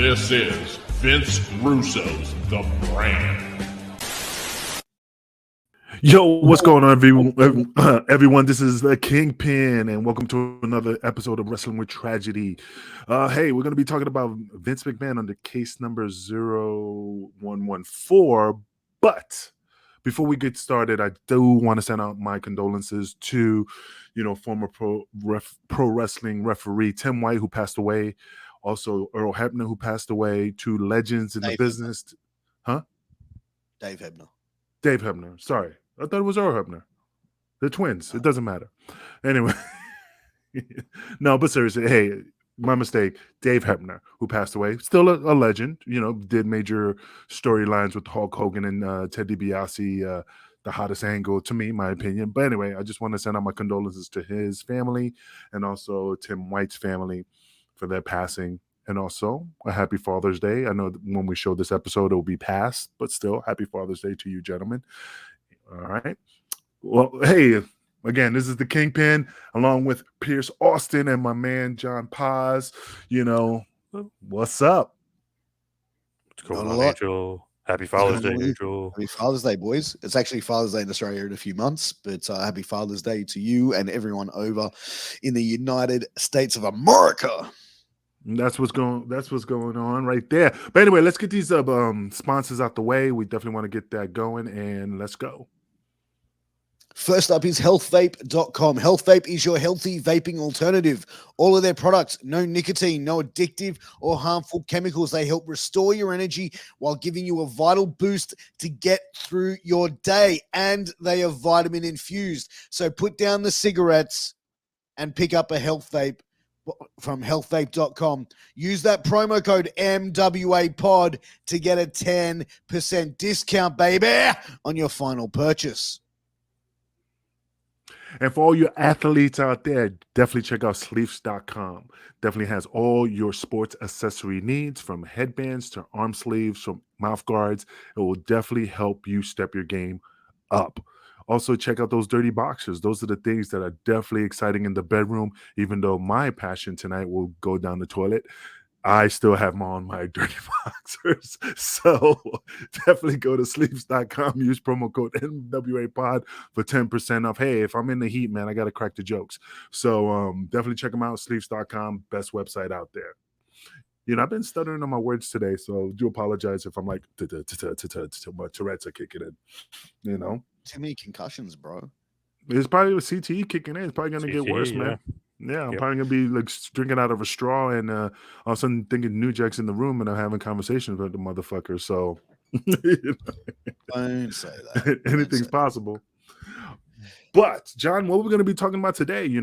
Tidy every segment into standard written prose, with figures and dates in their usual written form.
This is Vince Russo's The Brand. Yo, what's going on, everyone? This is the Kingpin, and welcome to another episode of Wrestling with Tragedy. Hey, we're going to be talking about Vince McMahon under case number 0114. But before we get started, I do want to send out my condolences to, former pro wrestling referee Tim White, who passed away. Also, Earl Hebner, who passed away. Two legends in the business. Huh? Dave Hebner. Dave Hebner. Sorry. I thought it was Earl Hebner. They're twins. It doesn't matter. Anyway. No, but seriously, hey, my mistake. Dave Hebner, who passed away. Still a legend. Did major storylines with Hulk Hogan and Ted DiBiase, the hottest angle to me, my opinion. But anyway, I just want to send out my condolences to his family and also Tim White's family for their passing. And also a happy Father's Day. I know that when we show this episode, it will be past, but still happy Father's Day to you, gentlemen. All right. Well, hey, again, this is the Kingpin along with Pierce Austin and my man, John Paz. What's up? What's going on, Angel? Happy Father's Day, Angel. Happy Father's Day, boys. It's actually Father's Day in Australia in a few months, but happy Father's Day to you and everyone over in the United States of America. That's what's going on right there. But anyway, let's get these sponsors out the way. We definitely want to get that going, and let's go. First up is healthvape.com. Health Vape is your healthy vaping alternative. All of their products, no nicotine, no addictive or harmful chemicals. They help restore your energy while giving you a vital boost to get through your day. And they are vitamin infused. So put down the cigarettes and pick up a Health Vape from healthvape.com. Use that promo code MWAPOD to get a 10% discount, baby, on your final purchase. And for all your athletes out there, definitely check out sleeves.com. Definitely has all your sports accessory needs, from headbands to arm sleeves, from mouth guards. It will definitely help you step your game up. Also, check out those dirty boxers. Those are the things that are definitely exciting in the bedroom, even though my passion tonight will go down the toilet. I still have my dirty boxers. So definitely go to sleeves.com. Use promo code MWAPOD for 10% off. Hey, if I'm in the heat, man, I got to crack the jokes. So definitely check them out. Sleeves.com, best website out there. I've been stuttering on my words today, so do apologize if I'm like, my Tourette's are kicking in, Too many concussions, bro. It's probably with CTE kicking in. It's probably going to get worse, man. Yeah, I'm probably going to be like drinking out of a straw and all of a sudden thinking New Jack's in the room and I'm having conversations with the motherfucker. So Don't say that. Anything's possible. But, John, what we're going to be talking about today, You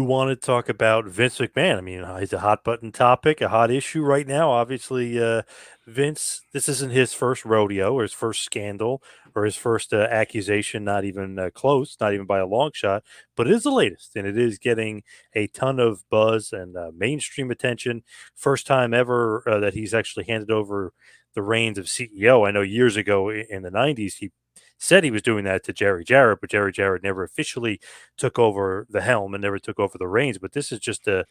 want to talk about Vince McMahon. I mean, he's a hot button topic, a hot issue right now. Obviously, Vince, this isn't his first rodeo or his first scandal or his first accusation, not even close, not even by a long shot, but it is the latest, and it is getting a ton of buzz and mainstream attention. First time ever that he's actually handed over the reins of CEO. I know years ago in the 90s, he said he was doing that to Jerry Jarrett, but Jerry Jarrett never officially took over the helm and never took over the reins. But this is just a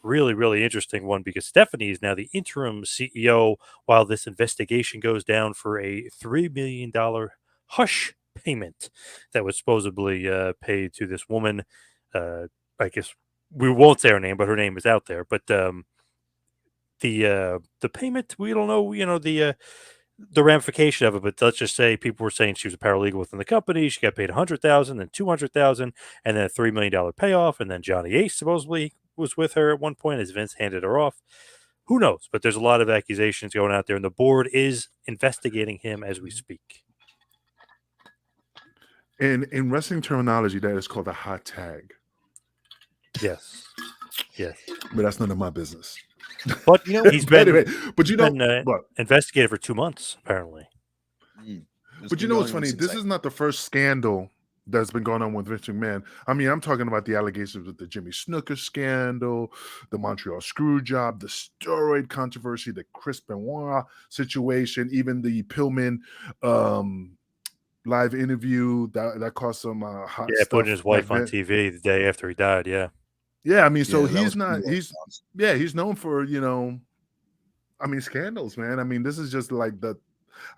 really, really interesting one because Stephanie is now the interim CEO while this investigation goes down for a $3 million hush payment that was supposedly paid to this woman. I guess we won't say her name, but her name is out there. But the payment, we don't know, the ramification of it, but let's just say people were saying she was a paralegal within the company. She got paid $100,000, then $200,000, and then a $3 million payoff. And then Johnny Ace supposedly was with her at one point as Vince handed her off. Who knows? But there's a lot of accusations going out there, and the board is investigating him as we speak. In wrestling terminology, that is called a hot tag. Yes. But that's none of my business. But he's been, investigated for 2 months, apparently. But what's funny? This is not the first scandal that's been going on with Vince McMahon. I mean, I'm talking about the allegations with the Jimmy Snuka scandal, the Montreal screw job, the steroid controversy, the Chris Benoit situation, even the Pillman live interview that caused some hot stuff. Putting his wife on TV the day after he died. Yeah, I mean, so he's known for, I mean, scandals, man. I mean, this is just like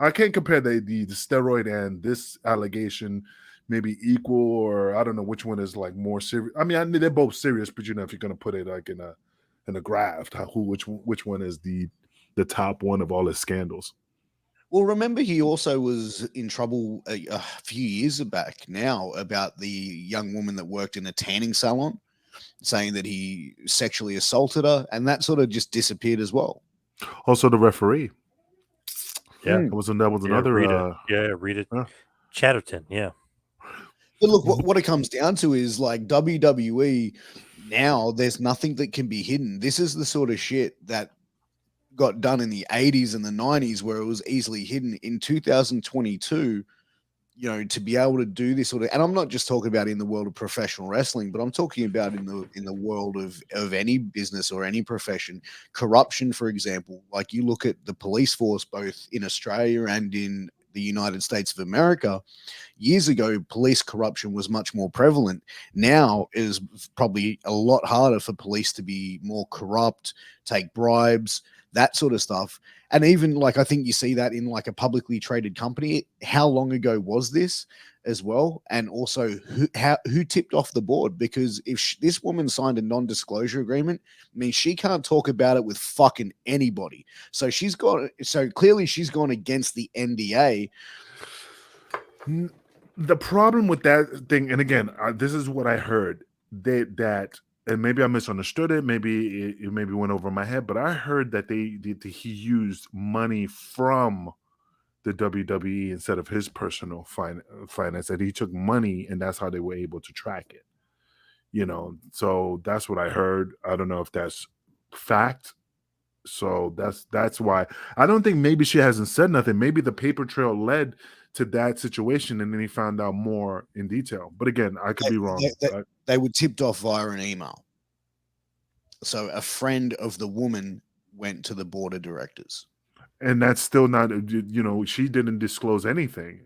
I can't compare the steroid and this allegation maybe equal, or I don't know which one is like more serious. I mean, they're both serious, but you know, if you're gonna put it like in a graph, which one is the top one of all his scandals? Well, remember, he also was in trouble a few years back now about the young woman that worked in a tanning salon, saying that he sexually assaulted her, and that sort of just disappeared as well. Also, the referee. Yeah. Mm. That was another. Rita uh, Chatterton. Yeah. But look, what it comes down to is like WWE now, there's nothing that can be hidden. This is the sort of shit that got done in the 80s and the 90s where it was easily hidden. In 2022, you know, to be able to do this sort of, and I'm not just talking about in the world of professional wrestling, but I'm talking about in the world of any business or any profession. Corruption, for example, like you look at the police force both in Australia and in the United States of America. Years ago, police corruption was much more prevalent. Now it is probably a lot harder for police to be more corrupt, take bribes, that sort of stuff. And even like, I think you see that in like a publicly traded company. How long ago was this as well? And also who tipped off the board? Because if this woman signed a non-disclosure agreement, I mean, she can't talk about it with fucking anybody. So clearly she's gone against the NDA. The problem with that thing, and again, this is what I heard, that and maybe I misunderstood it, maybe it maybe went over my head, but I heard that he used money from the WWE instead of his personal finance, that he took money and that's how they were able to track it. You know, so that's what I heard. I don't know if that's fact. So that's why I don't think, maybe she hasn't said nothing. Maybe the paper trail led to that situation, and then he found out more in detail. But again, I could be wrong. They were tipped off via an email. So a friend of the woman went to the board of directors. And that's still not, you know, she didn't disclose anything.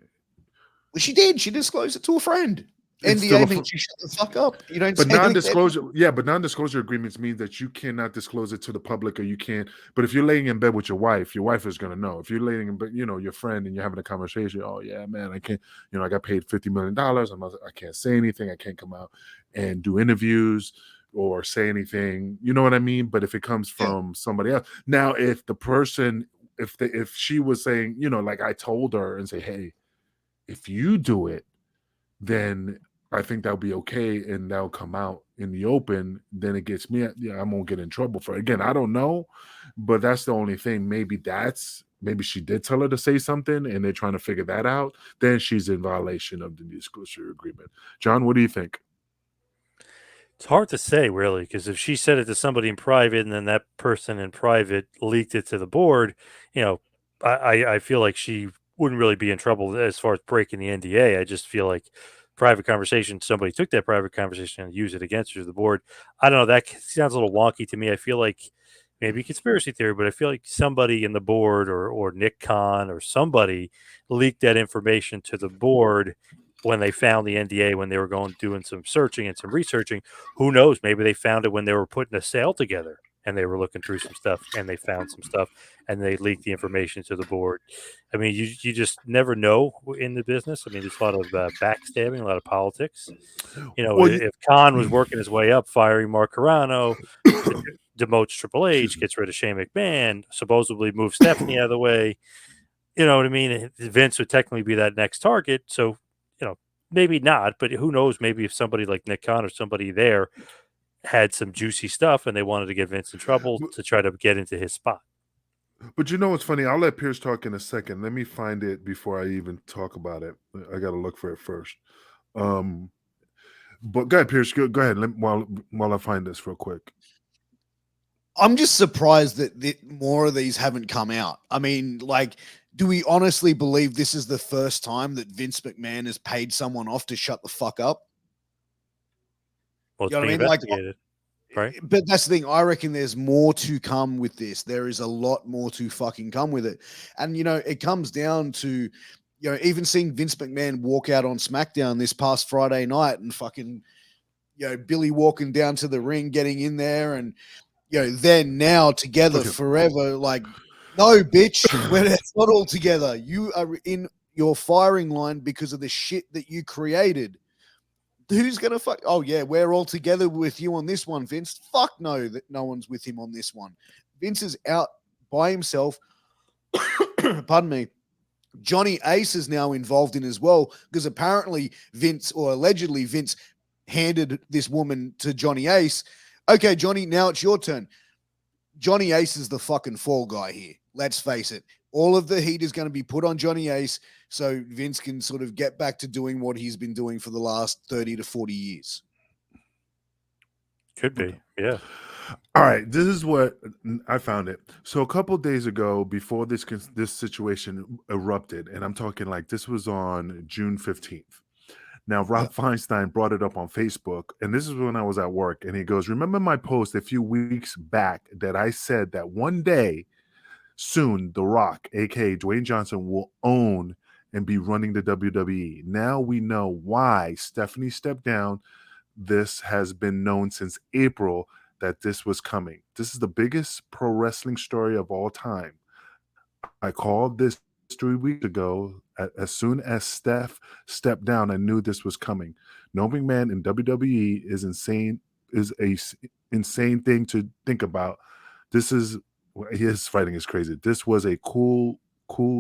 Well, she did. She disclosed it to a friend. It's NDA means you shut the fuck up. You don't. But say non-disclosure, but non-disclosure agreements means that you cannot disclose it to the public, or you can't. But if you're laying in bed with your wife is going to know. If you're laying in bed, you know, your friend, and you're having a conversation, oh yeah, man, I can't, you know, I got paid $50 million. I can't say anything. I can't come out and do interviews or say anything. You know what I mean? But if it comes from somebody else, now if the person, if she was saying, you know, like I told her and say, hey, if you do it, then I think that'll be okay, and that'll come out in the open. Then it gets me, I won't get in trouble for it. Again, I don't know, but that's the only thing. Maybe she did tell her to say something, and they're trying to figure that out. Then she's in violation of the disclosure agreement. John, what do you think? It's hard to say, really, because if she said it to somebody in private and then that person in private leaked it to the board, you know, I feel like she wouldn't really be in trouble as far as breaking the NDA. I just feel like private conversation, somebody took that private conversation and used it against her to the board. I don't know. That sounds a little wonky to me. I feel like maybe conspiracy theory, but I feel like somebody in the board or Nick Khan or somebody leaked that information to the board when they found the NDA, when they were doing some searching and some researching. Who knows? Maybe they found it when they were putting a sale together and they were looking through some stuff and they found some stuff and they leaked the information to the board. I mean, you just never know in the business. I mean, there's a lot of backstabbing, a lot of politics. You know, if Khan was working his way up, firing Mark Carano, demotes Triple H, gets rid of Shane McMahon, supposedly moves Stephanie out of the way, you know what I mean? Vince would technically be that next target. So, you know, maybe not, but who knows? Maybe if somebody like Nick Khan or somebody there had some juicy stuff and they wanted to get Vince in trouble to try to get into his spot. But you know what's funny? I'll let Pierce talk in a second. Let me find it before I even talk about it. I got to look for it first. But go ahead, Pierce. Go ahead. While I find this real quick. I'm just surprised that more of these haven't come out. I mean, like, do we honestly believe this is the first time that Vince McMahon has paid someone off to shut the fuck up? Well, it's being investigated, right? But that's the thing. I reckon there's more to come with this. There is a lot more to fucking come with it. And, you know, it comes down to, you know, even seeing Vince McMahon walk out on SmackDown this past Friday night and fucking, you know, Billy walking down to the ring, getting in there and, you know, then now together forever, like No, bitch. It's not all together. You are in your firing line because of the shit that you created. Who's gonna fuck? Oh yeah, we're all together with you on this one, Vince. Fuck no, that no one's with him on this one. Vince is out by himself. Pardon me. Johnny Ace is now involved in as well because apparently Vince, or allegedly Vince, handed this woman to Johnny Ace. Okay, Johnny, now it's your turn. Johnny Ace is the fucking fall guy here. Let's face it. All of the heat is going to be put on Johnny Ace so Vince can sort of get back to doing what he's been doing for the last 30 to 40 years. Could be, yeah. All right, this is what I found it. So a couple days ago, before this situation erupted, and I'm talking like this was on June 15th. Now, Rob Feinstein brought it up on Facebook, and this is when I was at work, and he goes, remember my post a few weeks back that I said that one day soon, The Rock, aka Dwayne Johnson, will own and be running the WWE. Now we know why Stephanie stepped down. This has been known since April that this was coming. This is the biggest pro wrestling story of all time. I called this 3 weeks ago. As soon as Steph stepped down, I knew this was coming. No McMahon in WWE is insane. Is a insane thing to think about. This is his fighting is crazy. This was a cool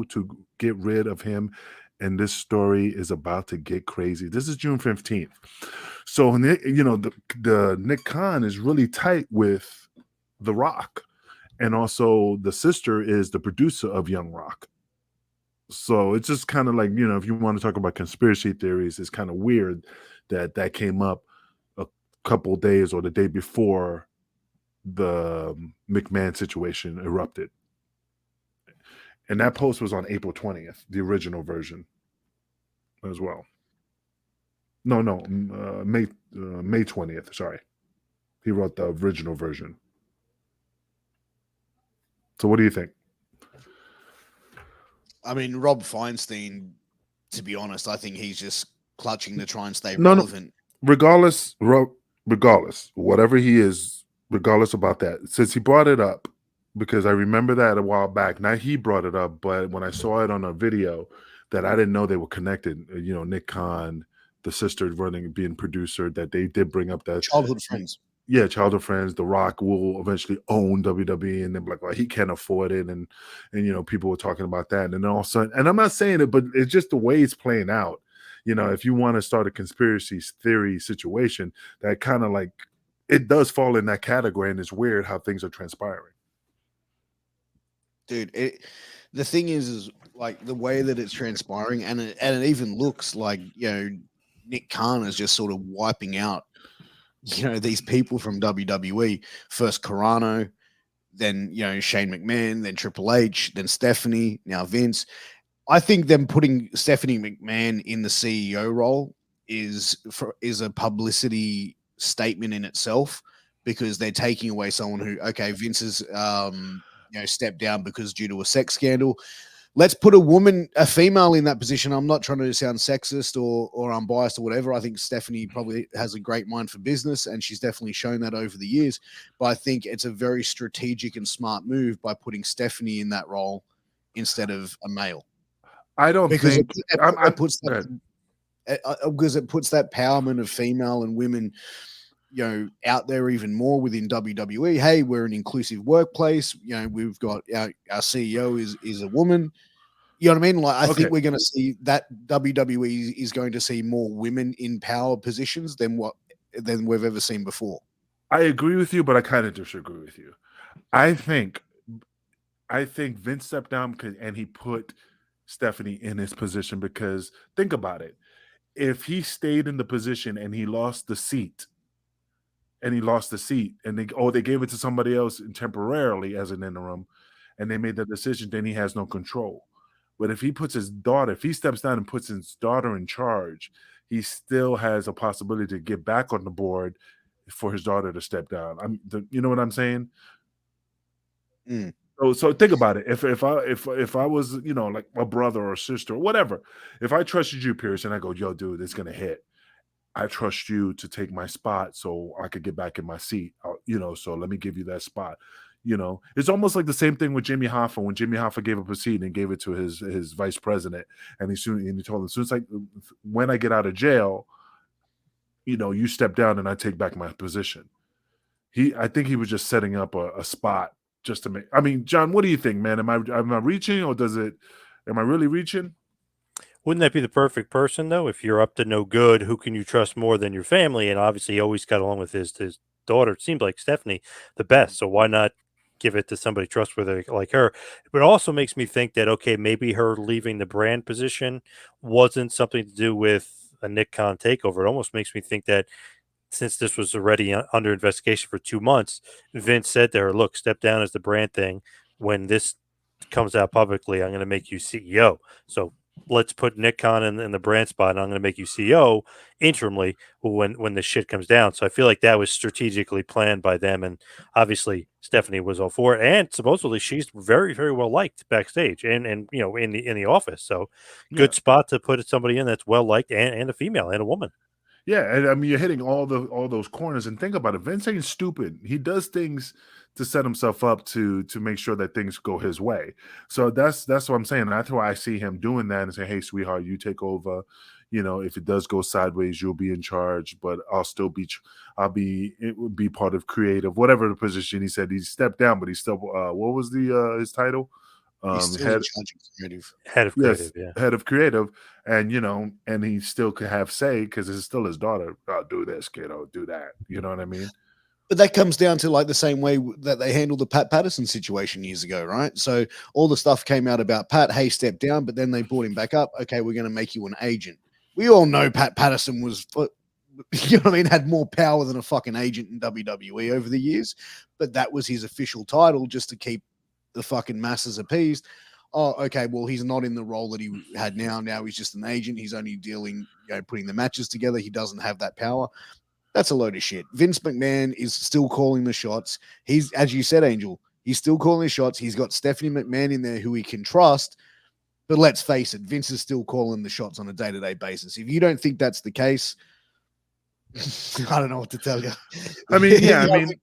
to get rid of him, and this story is about to get crazy. This is June 15th. So the Nick Khan is really tight with The Rock, and also the sister is the producer of Young Rock. So it's just kind of like, if you want to talk about conspiracy theories, it's kind of weird that came up a couple days or the day before the McMahon situation erupted. And that post was on April 20th, the original version as well. No, May 20th, sorry. He wrote the original version. So what do you think? I mean, Rob Feinstein, to be honest, I think he's just clutching to try and stay relevant. Regardless, whatever he is, regardless about that, since he brought it up, because I remember that a while back. Now he brought it up, but when I saw it on a video, that I didn't know they were connected. Nick Khan, the sister being producer, that they did bring up that childhood friends. Yeah, childhood friends. The Rock will eventually own WWE, and they're like, well, he can't afford it, and people were talking about that, and then all of a sudden, and I'm not saying it, but it's just the way it's playing out. If you want to start a conspiracy theory situation, that kind of like it does fall in that category, and it's weird how things are transpiring. Dude, the thing is like the way that it's transpiring, and it even looks like Nick Khan is just sort of wiping out these people from WWE. First Carano, then Shane McMahon, then Triple H, then Stephanie, now Vince. I think them putting Stephanie McMahon in the CEO role is a publicity statement in itself, because they're taking away someone who, okay, Vince is stepped down because due to a sex scandal. Let's put a female in that position. I'm not trying to sound sexist or unbiased or whatever. I think Stephanie probably has a great mind for business, and she's definitely shown that over the years. But I think it's a very strategic and smart move by putting Stephanie in that role instead of a male. I don't think it puts that empowerment of female and women out there even more within WWE. Hey, we're an inclusive workplace. We've got our CEO is a woman. You know what I mean? Like, I think we're going to see that WWE is going to see more women in power positions than we've ever seen before. I agree with you, but I kind of disagree with you. I think Vince stepped down and he put Stephanie in his position, because think about it. If he stayed in the position and he lost the seat, and they gave it to somebody else temporarily as an interim, and they made the decision, then he has no control. But if he steps down and puts his daughter in charge, he still has a possibility to get back on the board for his daughter to step down. You know what I'm saying? Mm. So think about it. If I was, like a brother or a sister or whatever, if I trusted you, Pierce, and I go, yo, dude, it's gonna hit. I trust you to take my spot so I could get back in my seat. So let me give you that spot. It's almost like the same thing with Jimmy Hoffa when Jimmy Hoffa gave up a seat and gave it to his vice president, and he told him, as soon as when I get out of jail, you step down and I take back my position. I think he was just setting up a spot just to make. I mean, John, what do you think, man? Am I reaching, or am I really reaching? Wouldn't that be the perfect person, though? If you're up to no good, who can you trust more than your family? And obviously, he always got along with his daughter. It seemed like Stephanie the best. So why not give it to somebody trustworthy like her? But it also makes me think that, okay, maybe her leaving the brand position wasn't something to do with a Nick Khan takeover. It almost makes me think that since this was already under investigation for 2 months, Vince said to her, look, step down as the brand thing. When this comes out publicly, I'm going to make you CEO. So let's put Nick Khan in the brand spot, and I'm going to make you CEO interimly when the shit comes down. So I feel like that was strategically planned by them. And obviously Stephanie was all for it. And supposedly she's very, very well liked backstage and in the office. So good spot to put somebody in that's well liked and a female and a woman. Yeah, and I mean, you're hitting all those corners, and think about it. Vince ain't stupid. He does things to set himself up to make sure that things go his way. So that's what I'm saying. That's why I see him doing that and say, "Hey, sweetheart, you take over. If it does go sideways, you'll be in charge, but I'll still be. It would be part of creative, whatever the position." He said he stepped down, but he's still. What was his title? He's still in charge of creative. Head of creative, yeah. Head of creative, and and he still could have say because it's still his daughter. I'll do this, kiddo, do that. You know what I mean? But that comes down to like the same way that they handled the Pat Patterson situation years ago, right? So all the stuff came out about Pat, hey, step down, but then they brought him back up. Okay, we're going to make you an agent. We all know Pat Patterson was, had more power than a fucking agent in WWE over the years, but that was his official title just to keep the fucking masses appeased. Oh, okay, well, he's not in the role that he had now. Now he's just an agent. He's only dealing, putting the matches together. He doesn't have that power. That's a load of shit. Vince McMahon is still calling the shots. He's, as you said, Angel, he's still calling the shots. He's got Stephanie McMahon in there who he can trust. But let's face it, Vince is still calling the shots on a day-to-day basis. If you don't think that's the case, I don't know what to tell you. I mean, yeah, Vince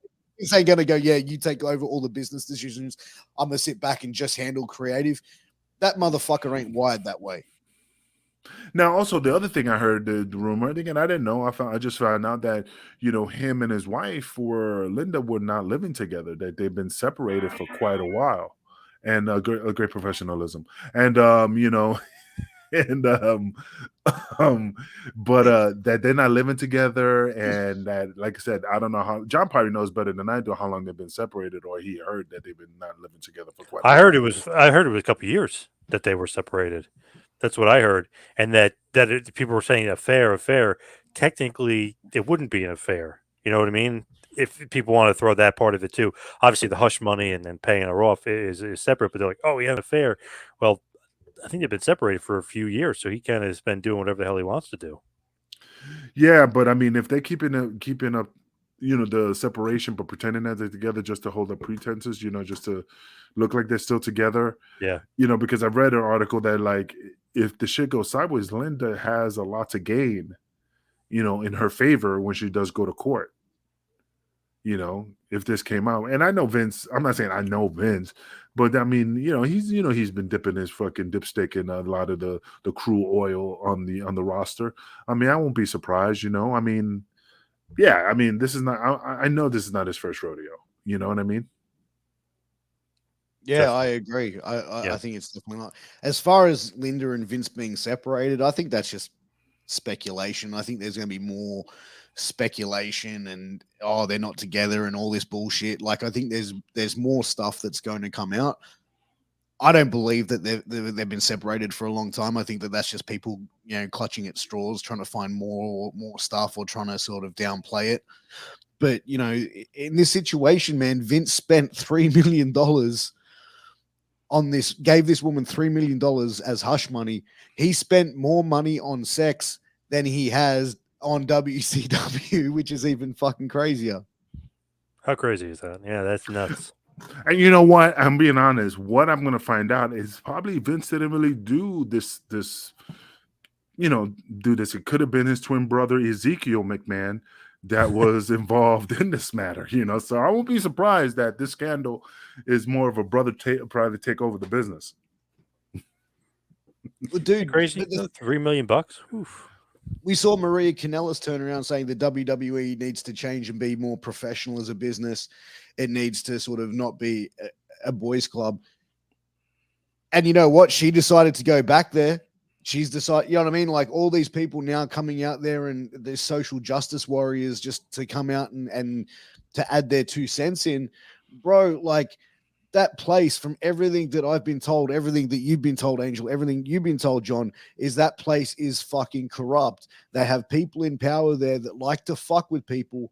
ain't going to go, yeah, you take over all the business decisions. I'm going to sit back and just handle creative. That motherfucker ain't wired that way. Now, also the other thing I heard, the rumor, again, I didn't know. I just found out that him and his wife Linda were not living together. That they've been separated for quite a while, and a great professionalism, and and but that they're not living together, and that, like I said, I don't know how. John probably knows better than I do how long they've been separated, or he heard that they've been not living together for quite. I heard it was a couple of years that they were separated. That's what I heard, and that people were saying affair. Technically, it wouldn't be an affair. You know what I mean? If people want to throw that part of it too, obviously the hush money and then paying her off is separate. But they're like, oh, he had an affair. Well, I think they've been separated for a few years, so he kind of has been doing whatever the hell he wants to do. Yeah, but I mean, if they're keeping up, the separation, but pretending that they're together just to hold up pretenses, just to look like they're still together. Yeah. Because I've read an article that, like, if the shit goes sideways, Linda has a lot to gain, in her favor when she does go to court. If this came out, and I know Vince, I'm not saying I know Vince, but I mean, he's been dipping his fucking dipstick in a lot of the cruel oil on the roster. I mean, I won't be surprised. I mean, yeah, I mean, this is not. I know this is not his first rodeo. You know what I mean? Yeah, Definitely. I agree. I think it's definitely not. As far as Linda and Vince being separated, I think that's just speculation. I think there's going to be more speculation and they're not together and all this bullshit. Like, I think there's more stuff that's going to come out. I don't believe that they've been separated for a long time. I think that that's just people, clutching at straws, trying to find more stuff or trying to sort of downplay it. But in this situation, man, Vince spent $3 million on this, gave this woman $3 million as hush money. He spent more money on sex than he has on WCW, which is even fucking crazier. How crazy is that? Yeah, that's nuts. And you know what? I'm being honest. What I'm going to find out is probably Vince didn't really do this. Do this. It could have been his twin brother Ezekiel McMahon that was involved in this matter, So I won't be surprised that this scandal is more of a brother trying to take over the business. Well, dude, Crazy. $3 million. Oof. We saw Maria Kanellis turn around saying the WWE needs to change and be more professional as a business. It needs to sort of not be a boys' club. And you know what? She decided to go back there. She's decided, you know what I mean? Like all these people now coming out there and there's social justice warriors just to come out and to add their 2 cents in. Bro, like that place, from everything that I've been told, everything that you've been told, Angel, everything you've been told, John, is that place is fucking corrupt. They have people in power there that like to fuck with people,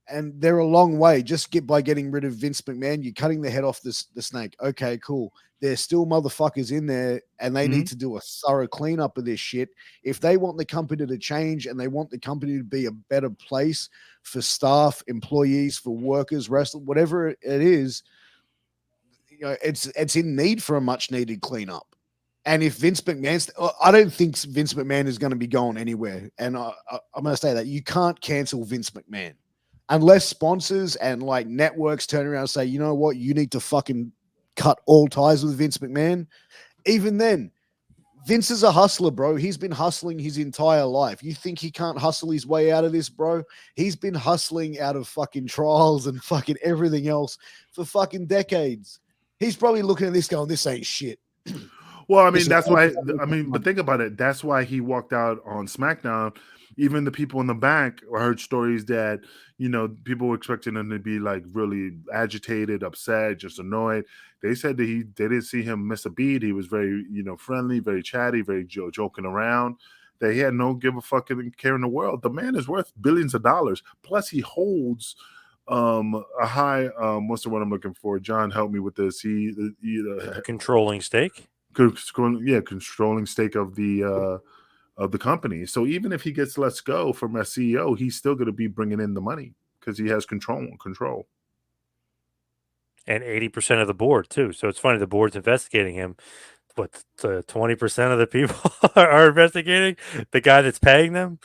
and they're a long way. Just by getting rid of Vince McMahon, you're cutting the head off the snake. Okay, cool. There's still motherfuckers in there, and they need to do a thorough cleanup of this shit. If they want the company to change and they want the company to be a better place for staff, employees, for workers, wrestlers, whatever it is, it's in need for a much needed cleanup. And if Vince McMahon's, I don't think Vince McMahon is going to be going anywhere. And I'm going to say that you can't cancel Vince McMahon unless sponsors and like networks turn around and say, you know what, you need to fucking cut all ties with Vince McMahon. Even then, Vince is a hustler, bro. He's been hustling his entire life. You think he can't hustle his way out of this, bro? He's been hustling out of fucking trials and fucking everything else for fucking decades. He's probably looking at this going, this ain't shit. Well, I mean, that's why, but think about it. That's why he walked out on SmackDown. Even the people in the back heard stories that, people were expecting him to be like really agitated, upset, just annoyed. They said that they didn't see him miss a beat. He was very, friendly, very chatty, very joking around. That he had no give a fucking care in the world. The man is worth billions of dollars. Plus, he holds a high what's the one I'm looking for? John, help me with this. He Controlling stake. Controlling stake of the company. So even if he gets let go from as CEO, he's still going to be bringing in the money because he has control. And 80% of the board too. So it's funny, the board's investigating him, but 20% of the people are investigating the guy that's paying them.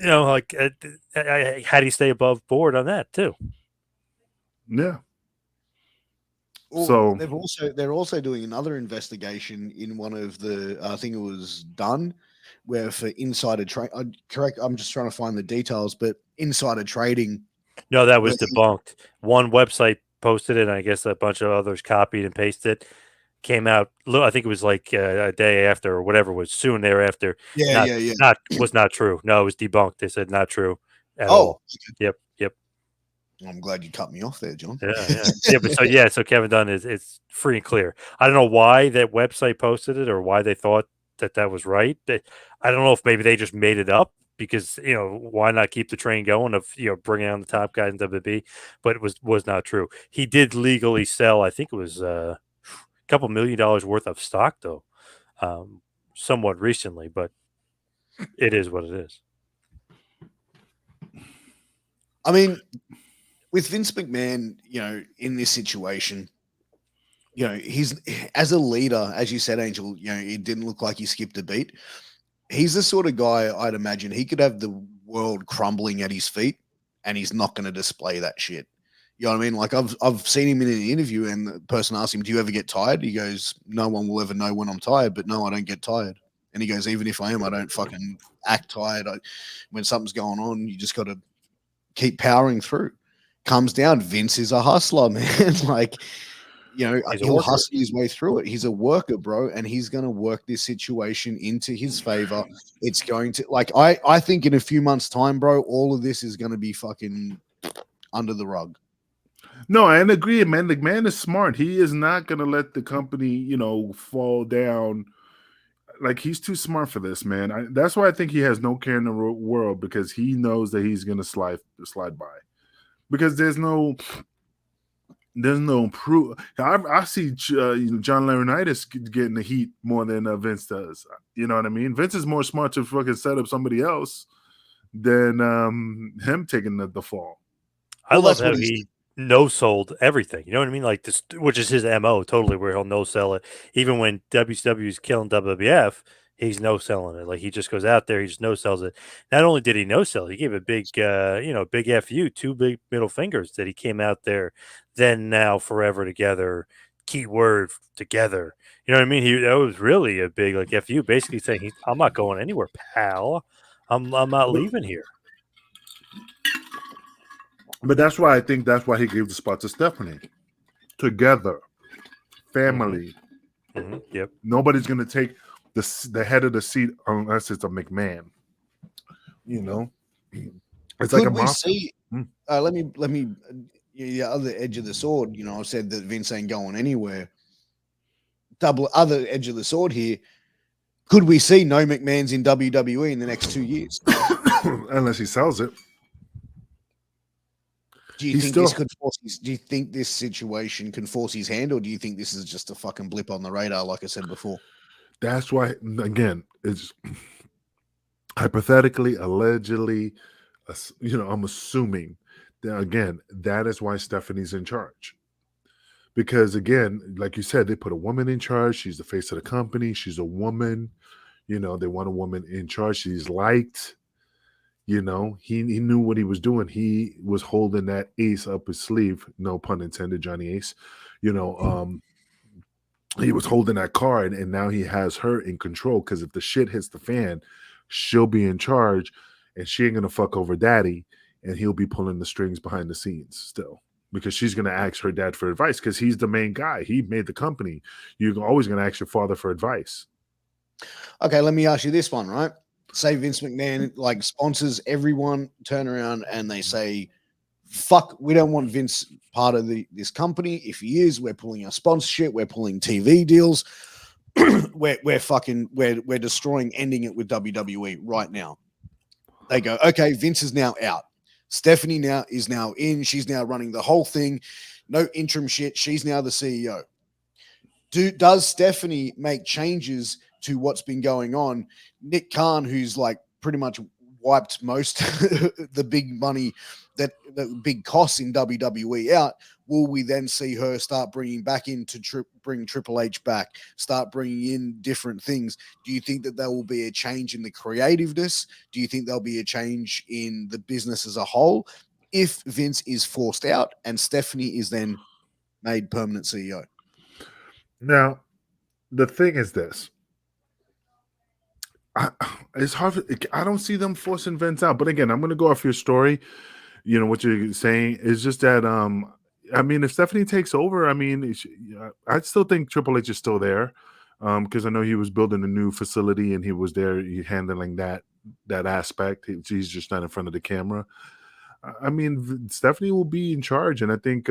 Like how do you stay above board on that too? Yeah. Well, so they're also doing another investigation in one of the, I think it was done, where for insider trade. Correct. I'm just trying to find the details, but insider trading. No, that was debunked. One website posted it, and I guess a bunch of others copied and pasted. Came out. I think it was like a day after or whatever, was soon thereafter. Was not true. No, it was debunked. They said not true at all. Yep. I'm glad you cut me off there, John. Yeah. So Kevin Dunn is free and clear. I don't know why that website posted it or why they thought that was right. I don't know if maybe they just made it up because why not keep the train going of bringing on the top guys in WWE, but it was not true. He did legally sell, I think it was a couple $1 million worth of stock though, somewhat recently, but it is what it is. I mean, with Vince McMahon, in this situation, he's, as a leader, as you said, Angel, it didn't look like he skipped a beat. He's the sort of guy I'd imagine he could have the world crumbling at his feet and he's not going to display that shit. You know what I mean? Like I've seen him in an interview and the person asked him, do you ever get tired? He goes, no one will ever know when I'm tired, but no, I don't get tired. And he goes, even if I am, I don't fucking act tired. When something's going on, you just got to keep powering through. Comes down, Vince is a hustler, man. Like, he'll hustle his way through it. He's a worker, bro, and he's going to work this situation into his favor. It's going to, like, I think in a few months' time, bro, all of this is going to be fucking under the rug. No, I agree, man. The man is smart. He is not going to let the company, fall down. Like, he's too smart for this, man. That's why I think he has no care in the world, because he knows that he's going to slide by. Because there's no proof. I see John Laurinaitis getting the heat more than Vince does. You know what I mean? Vince is more smart to fucking set up somebody else than him taking the fall. I love how he no-sold everything. You know what I mean? Like this, which is his MO totally, where he'll no-sell it. Even when WCW is killing WWF, he's no selling it. Like he just goes out there, he just no sells it. Not only did he no sell, he gave a big, big fu, two big middle fingers that he came out there. Then now forever together, key word together. You know what I mean? That was really a big like fu, basically saying I'm not going anywhere, pal. I'm not leaving here. But that's why I think that's why he gave the spot to Stephanie. Together, family. Yep. Nobody's gonna take the head of the seat unless it's a McMahon. You know, it's like a mafia. See? Let me. The other edge of the sword. You know, I said that Vince ain't going anywhere. Double other edge of the sword here. Could we see no McMahons in WWE in the next 2 years? Unless he sells it. Do you think this could force do you think this situation can force his hand, or do you think this is just a fucking blip on the radar, like I said before? That's why, again, it's hypothetically, allegedly, I'm assuming that, again, that is why Stephanie's in charge. Because, again, like you said, they put a woman in charge. She's the face of the company. She's a woman. They want a woman in charge. She's liked. He knew what he was doing. He was holding that ace up his sleeve. No pun intended, Johnny Ace. He was holding that card, and now he has her in control. Because if the shit hits the fan, she'll be in charge, and she ain't gonna fuck over daddy, and he'll be pulling the strings behind the scenes still. Because she's gonna ask her dad for advice, because he's the main guy. He made the company. You're always gonna ask your father for advice. Okay, let me ask you this one, right? Say Vince McMahon sponsors everyone, turn around and they say, fuck, we don't want Vince part of this company. If he is, we're pulling our sponsorship, we're pulling TV deals. we're destroying, ending it with WWE right now. They go, okay, Vince is now out. Stephanie is now in. She's now running the whole thing. No interim shit. She's now the CEO. Does Stephanie make changes to what's been going on? Nick Khan, who's pretty much wiped most the big money, the big costs in WWE out, will we then see her start bringing back in to bring Triple H back, start bringing in different things? Do you think that there will be a change in the creativeness? Do you think there'll be a change in the business as a whole if Vince is forced out and Stephanie is then made permanent CEO? Now, the thing is this. It's hard. I don't see them forcing Vince out. But again, I'm going to go off your story. What you're saying is just that. If Stephanie takes over, I still think Triple H is still there, because I know he was building a new facility and he was there handling that aspect. He's just not in front of the camera. Stephanie will be in charge, and I think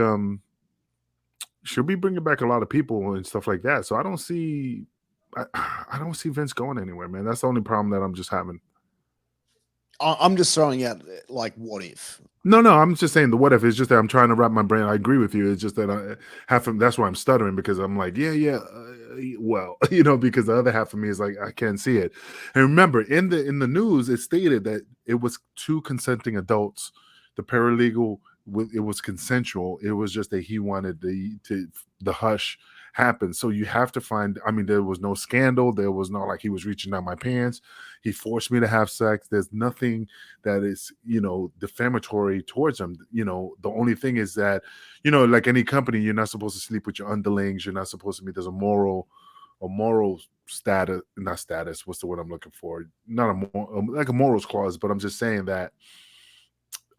she'll be bringing back a lot of people and stuff like that. So I don't see Vince going anywhere, man. That's the only problem that I'm just having. I'm just throwing out what if? No, I'm just saying the what if is just that I'm trying to wrap my brain. I agree with you. It's just that that's why I'm stuttering, because I'm like, well, because the other half of me is like, I can't see it. And remember, in the news, it stated that it was 2 consenting adults. The paralegal, it was consensual. It was just that he wanted the hush happen. So you have to find, there was no scandal. There was no he was reaching down my pants. He forced me to have sex. There's nothing that is, defamatory towards him. The only thing is that, like any company, you're not supposed to sleep with your underlings. You're not supposed to be, there's a moral status, not status. What's the word I'm looking for? Not a morals clause, but I'm just saying that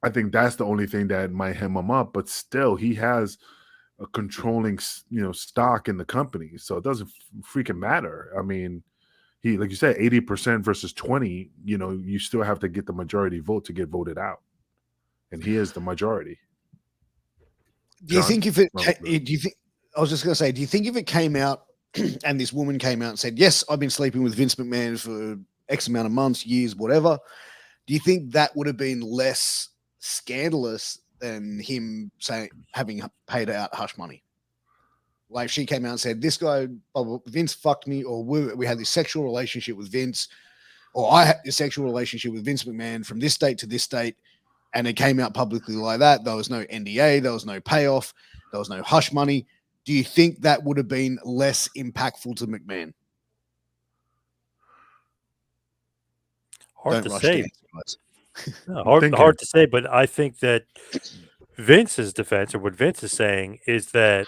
I think that's the only thing that might hem him up, but still he has a controlling, stock in the company. So it doesn't freaking matter. He, like you said, 80% versus 20, you still have to get the majority vote to get voted out. And he is the majority. Do you think I was just going to say, do you think if it came out and this woman came out and said, yes, I've been sleeping with Vince McMahon for X amount of months, years, whatever, do you think that would have been less scandalous than him having paid out hush money? Like, she came out and said, this guy, Vince fucked me, or we had this sexual relationship with Vince, or I had this sexual relationship with Vince McMahon from this date to this date, and it came out publicly like that. There was no NDA, there was no payoff, there was no hush money. Do you think that would have been less impactful to McMahon? Hard Don't to rush say. to answer, guys. No, Thinking. hard to say, but I think that Vince's defense, or what Vince is saying, is that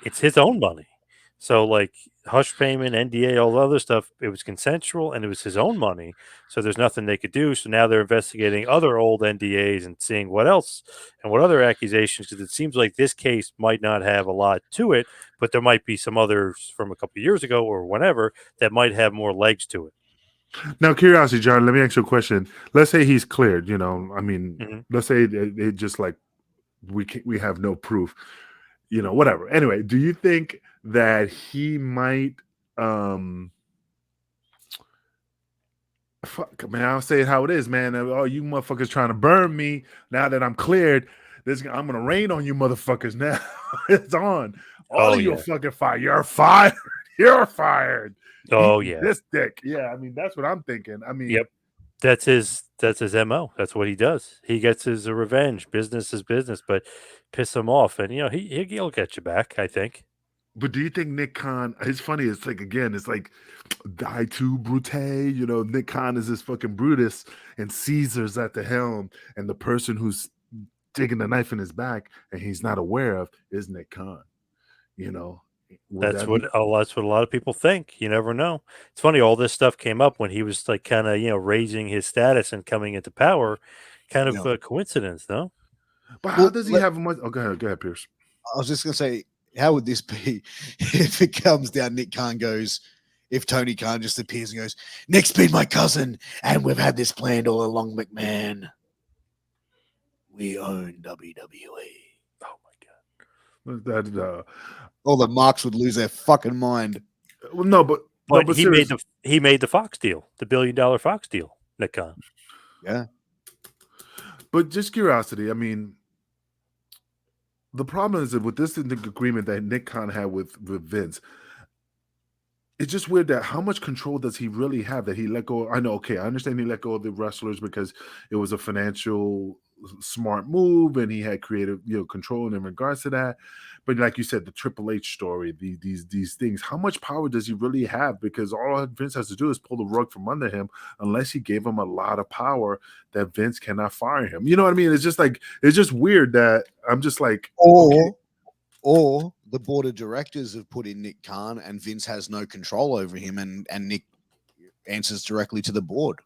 it's his own money. So, like hush payment, NDA, all the other stuff, it was consensual and it was his own money. So there's nothing they could do. So now they're investigating other old NDAs and seeing what else and what other accusations. Because it seems like this case might not have a lot to it, but there might be some others from a couple of years ago or whenever that might have more legs to it. Now, curiosity, John, let me ask you a question. Let's say he's cleared, I mean, Mhm. let's say it just like we have no proof, whatever. Anyway, do you think that he might fuck, man, I'll say it how it is, man. Oh, you motherfuckers trying to burn me now that I'm cleared. I'm gonna rain on you motherfuckers now. It's on. All Oh, of you are yeah. fucking fired. You're fired. You're fired. Oh, Eat yeah. this dick. Yeah, I mean, that's what I'm thinking. I mean, Yep. That's his MO. That's what he does. He gets his revenge. Business is business, but piss him off and he'll get you back, I think. but do you think Nick Khan? It's funny. It's like again. It's like die to Brute. Nick Khan is this fucking Brutus, and Caesar's at the helm, and the person who's digging the knife in his back, and he's not aware of, is Nick Khan. Would That's that what be? a lot of people think. You never know. It's funny, all this stuff came up when he was like kind of, raising his status and coming into power. Kind of Yeah. a coincidence, no? But how does he have much? Oh, go ahead, Pierce. I was just going to say, how would this be if it comes down? Nick Khan goes, if Tony Khan just appears and goes, Nick's been my cousin, and we've had this planned all along, McMahon. We own WWE. Oh my God. That All the marks would lose their fucking mind. well, no, but he made the Fox deal, the $1 billion Fox deal, Nick Khan. Yeah. But just curiosity. I mean, the problem is that with this agreement that Nick Khan had with Vince, it's just weird that how much control does he really have that he let go? I know, okay, I understand he let go of the wrestlers because it was a financial smart move and he had creative, control in regards to that. But like you said, the Triple H story, these things, how much power does he really have? Because all Vince has to do is pull the rug from under him, unless he gave him a lot of power that Vince cannot fire him. You know what I mean? It's just like, it's just weird that I'm just like, or the board of directors have put in Nick Khan and Vince has no control over him, and Nick answers directly to the board.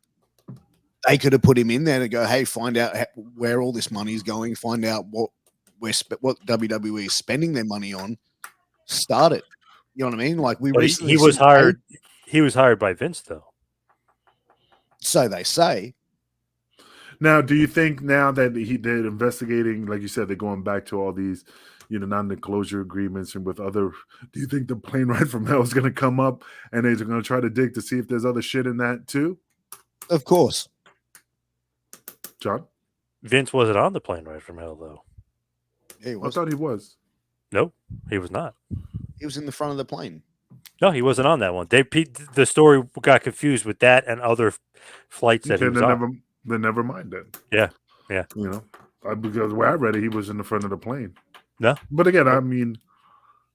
They could have put him in there to go, hey, find out where all this money is going, find out what WWE is spending their money on, start it. You know what I mean? Like He was hired. He was hired by Vince, though. So they say. Now, do you think now that they're investigating, like you said, they're going back to all these, non-disclosure agreements and with other, do you think the plane ride from hell is going to come up and they're going to try to dig to see if there's other shit in that too? Of course. John? Vince wasn't on the plane ride from hell, though. Yeah, he was. I thought he was. No, he was not. He was in the front of the plane. No, he wasn't on that one. The story got confused with that and other flights that he was on. Then never mind then. Yeah. Because where I read it, he was in the front of the plane. No. But again, I mean,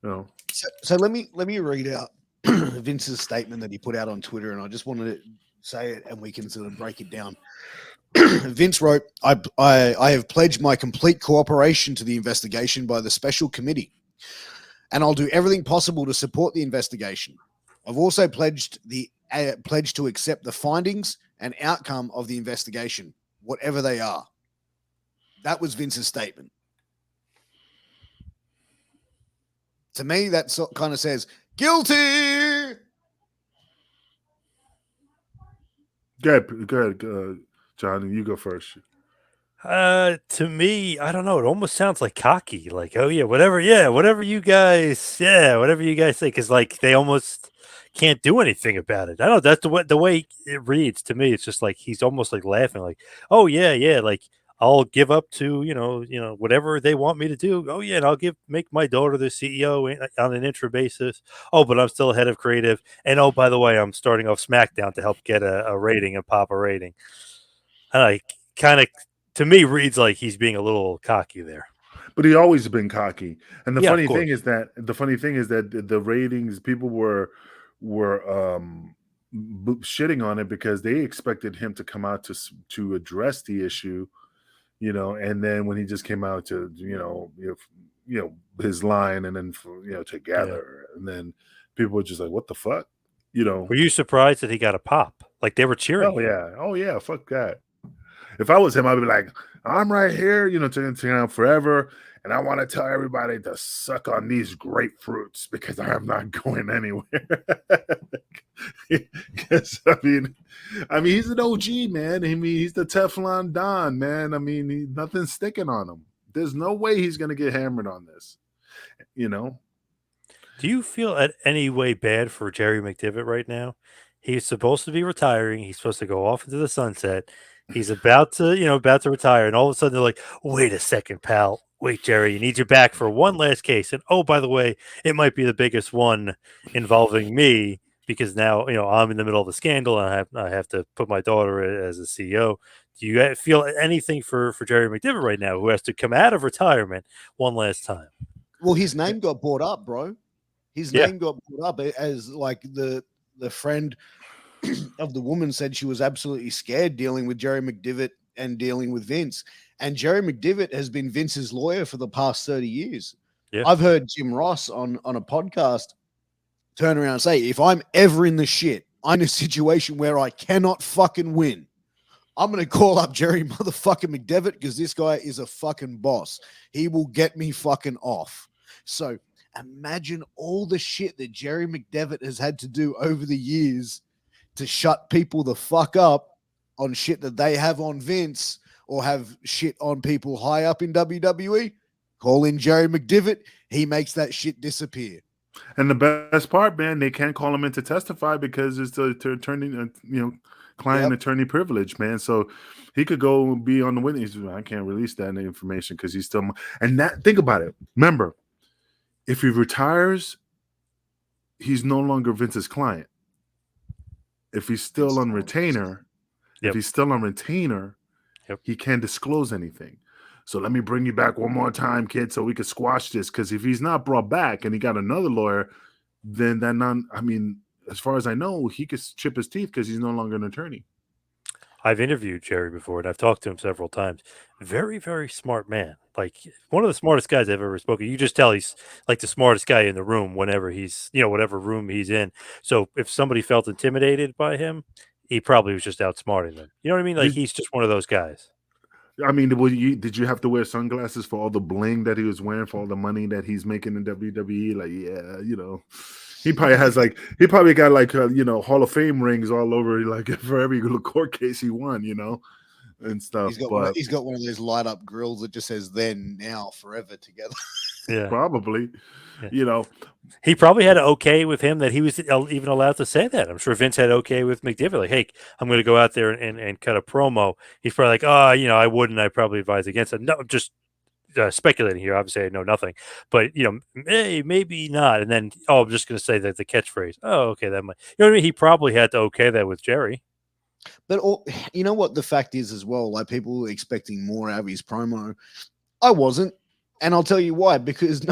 So let me read out Vince's statement that he put out on Twitter, and I just wanted to say it, and we can sort of break it down. Vince wrote, I have pledged my complete cooperation to the investigation by the special committee, and I'll do everything possible to support the investigation. I've also pledged to accept the findings and outcome of the investigation, whatever they are. That was Vince's statement. To me, that kind of says, guilty! Go ahead, John, you go first. To me, I don't know. It almost sounds like cocky. Like, oh whatever you guys say, because like they almost can't do anything about it. I don't know. That's the way it reads to me. It's just like he's almost like laughing, like, oh yeah, like I'll give up to whatever they want me to do. Oh yeah, and I'll make my daughter the CEO on an interim basis. Oh, but I'm still head of creative, and oh, by the way, I'm starting off SmackDown to help get a rating and pop a rating. And kind of, to me, reads like he's being a little cocky there. But he always been cocky. And the Yeah, funny thing is that the ratings, people were shitting on it because they expected him to come out to address the issue, and then when he just came out to his line, and then together, and then people were just like, what the fuck, Were you surprised that he got a pop? Like they were cheering. Oh yeah, fuck that. If I was him, I'd be like, I'm right here, to forever, and I want to tell everybody to suck on these grapefruits because I am not going anywhere. Because I mean, he's an OG, man. He's the Teflon Don, man. Nothing's sticking on him. There's no way he's gonna get hammered on this. Do you feel at any way bad for Jerry McDevitt right now? He's supposed to be retiring. He's supposed to go off into the sunset. He's about to retire, and all of a sudden they're like, "Wait a second, pal. Wait, Jerry, you need you back for one last case. And oh, by the way, it might be the biggest one involving me because now I'm in the middle of a scandal, and I have to put my daughter as a CEO." Do you feel anything for Jerry McDevitt right now, who has to come out of retirement one last time? Well, his name got brought up, bro. His name got brought up as like the friend of the woman said she was absolutely scared dealing with Jerry McDevitt and dealing with Vince. And Jerry McDevitt has been Vince's lawyer for the past 30 years. Yeah. I've heard Jim Ross on a podcast turn around and say, if I'm ever in the shit, I'm in a situation where I cannot fucking win, I'm going to call up Jerry motherfucking McDevitt because this guy is a fucking boss. He will get me fucking off. So imagine all the shit that Jerry McDevitt has had to do over the years to shut people the fuck up on shit that they have on Vince or have shit on people high up in WWE. Call in Jerry McDevitt. He makes that shit disappear. And the best part, man, they can't call him in to testify because it's the attorney, client attorney privilege, man. So he could go and be on the witness. I can't release that information because he's still. And that, think about it. Remember, if he retires, he's no longer Vince's client. If he's still on retainer, he can't disclose anything. So let me bring you back one more time, kid, so we could squash this. Because if he's not brought back and he got another lawyer, then as far as I know, he could chip his teeth because he's no longer an attorney. I've interviewed Jerry before, and I've talked to him several times. Very, very smart man. Like one of the smartest guys I've ever spoken. You just tell he's like the smartest guy in the room whenever he's, whatever room he's in. So if somebody felt intimidated by him, he probably was just outsmarting them. You know what I mean? Like he's just one of those guys. I mean, did you have to wear sunglasses for all the bling that he was wearing, for all the money that he's making in WWE? Like, yeah, he probably got Hall of Fame rings all over, like for every court case he won, and stuff. He's got one of those light up grills that just says "then, now, forever together." Yeah, probably. Yeah. He probably had an okay with him that he was even allowed to say that. I'm sure Vince had okay with McDevitt. Like, hey, I'm going to go out there and cut a promo. He's probably like, I wouldn't. I probably advise against it. No, just speculating here. Obviously, I know nothing. But, hey, maybe not. And then, I'm just going to say that the catchphrase. Oh, okay, that might. You know what I mean? He probably had to okay that with Jerry. But you know what the fact is as well? Like, people were expecting more out of his promo. I wasn't. And I'll tell you why. Because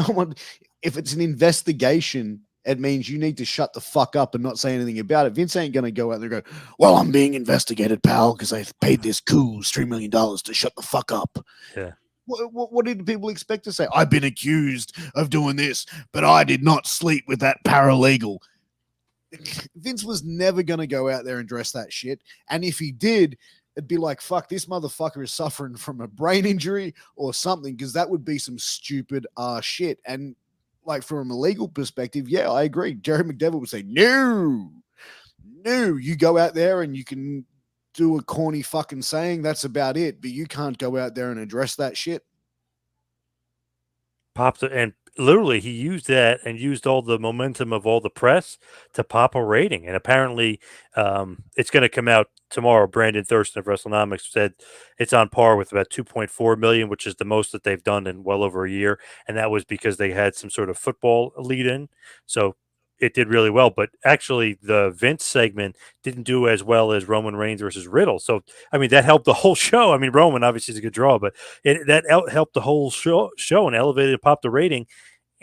if it's an investigation, it means you need to shut the fuck up and not say anything about it. Vince ain't going to go out there and go, well, I'm being investigated, pal, because I paid this coos $3 million to shut the fuck up. Yeah. What did people expect to say? I've been accused of doing this, but I did not sleep with that paralegal. Vince was never going to go out there and dress that shit. And if he did, it'd be like, fuck, this motherfucker is suffering from a brain injury or something, because that would be some stupid shit. And like from a legal perspective, yeah, I agree. Jerry McDevitt would say, no, you go out there and you can do a corny fucking saying. That's about it. But you can't go out there and address that shit. Popped it, and literally he used that and used all the momentum of all the press to pop a rating. And apparently it's going to come out tomorrow. Brandon Thurston of WrestleNomics said it's on par with about 2.4 million, which is the most that they've done in well over a year. And that was because they had some sort of football lead in. So it did really well. But actually the Vince segment didn't do as well as Roman Reigns versus Riddle. So, I mean, that helped the whole show. I mean, Roman obviously is a good draw, but that helped the whole show and elevated and popped the rating.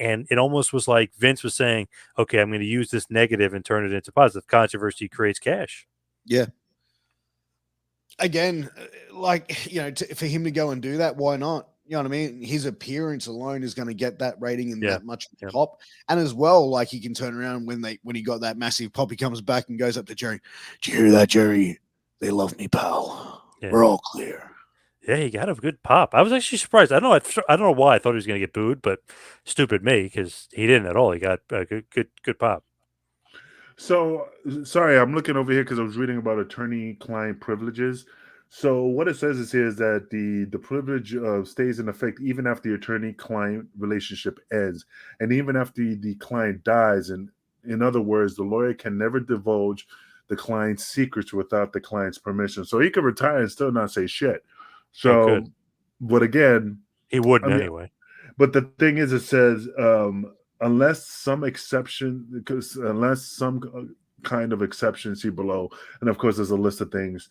And it almost was like Vince was saying, okay, I'm going to use this negative and turn it into positive. Controversy creates cash. Yeah. Again, like, for him to go and do that, why not? You know what I mean? His appearance alone is going to get that rating and that much pop. And as well, like, he can turn around when he got that massive pop, he comes back and goes up to Jerry. Did you hear that, Jerry? They love me, pal. Yeah. We're all clear. Yeah, he got a good pop. I was actually surprised. I don't know why I thought he was going to get booed, but stupid me, because he didn't at all. He got a good pop. So, sorry, I'm looking over here because I was reading about attorney-client privileges. So, what it says is here is that the privilege stays in effect even after the attorney-client relationship ends, and even after the client dies. And in other words, the lawyer can never divulge the client's secrets without the client's permission. So he could retire and still not say shit. So, but again, he wouldn't anyway. But the thing is, it says unless some kind of exception, see below, and of course, there's a list of things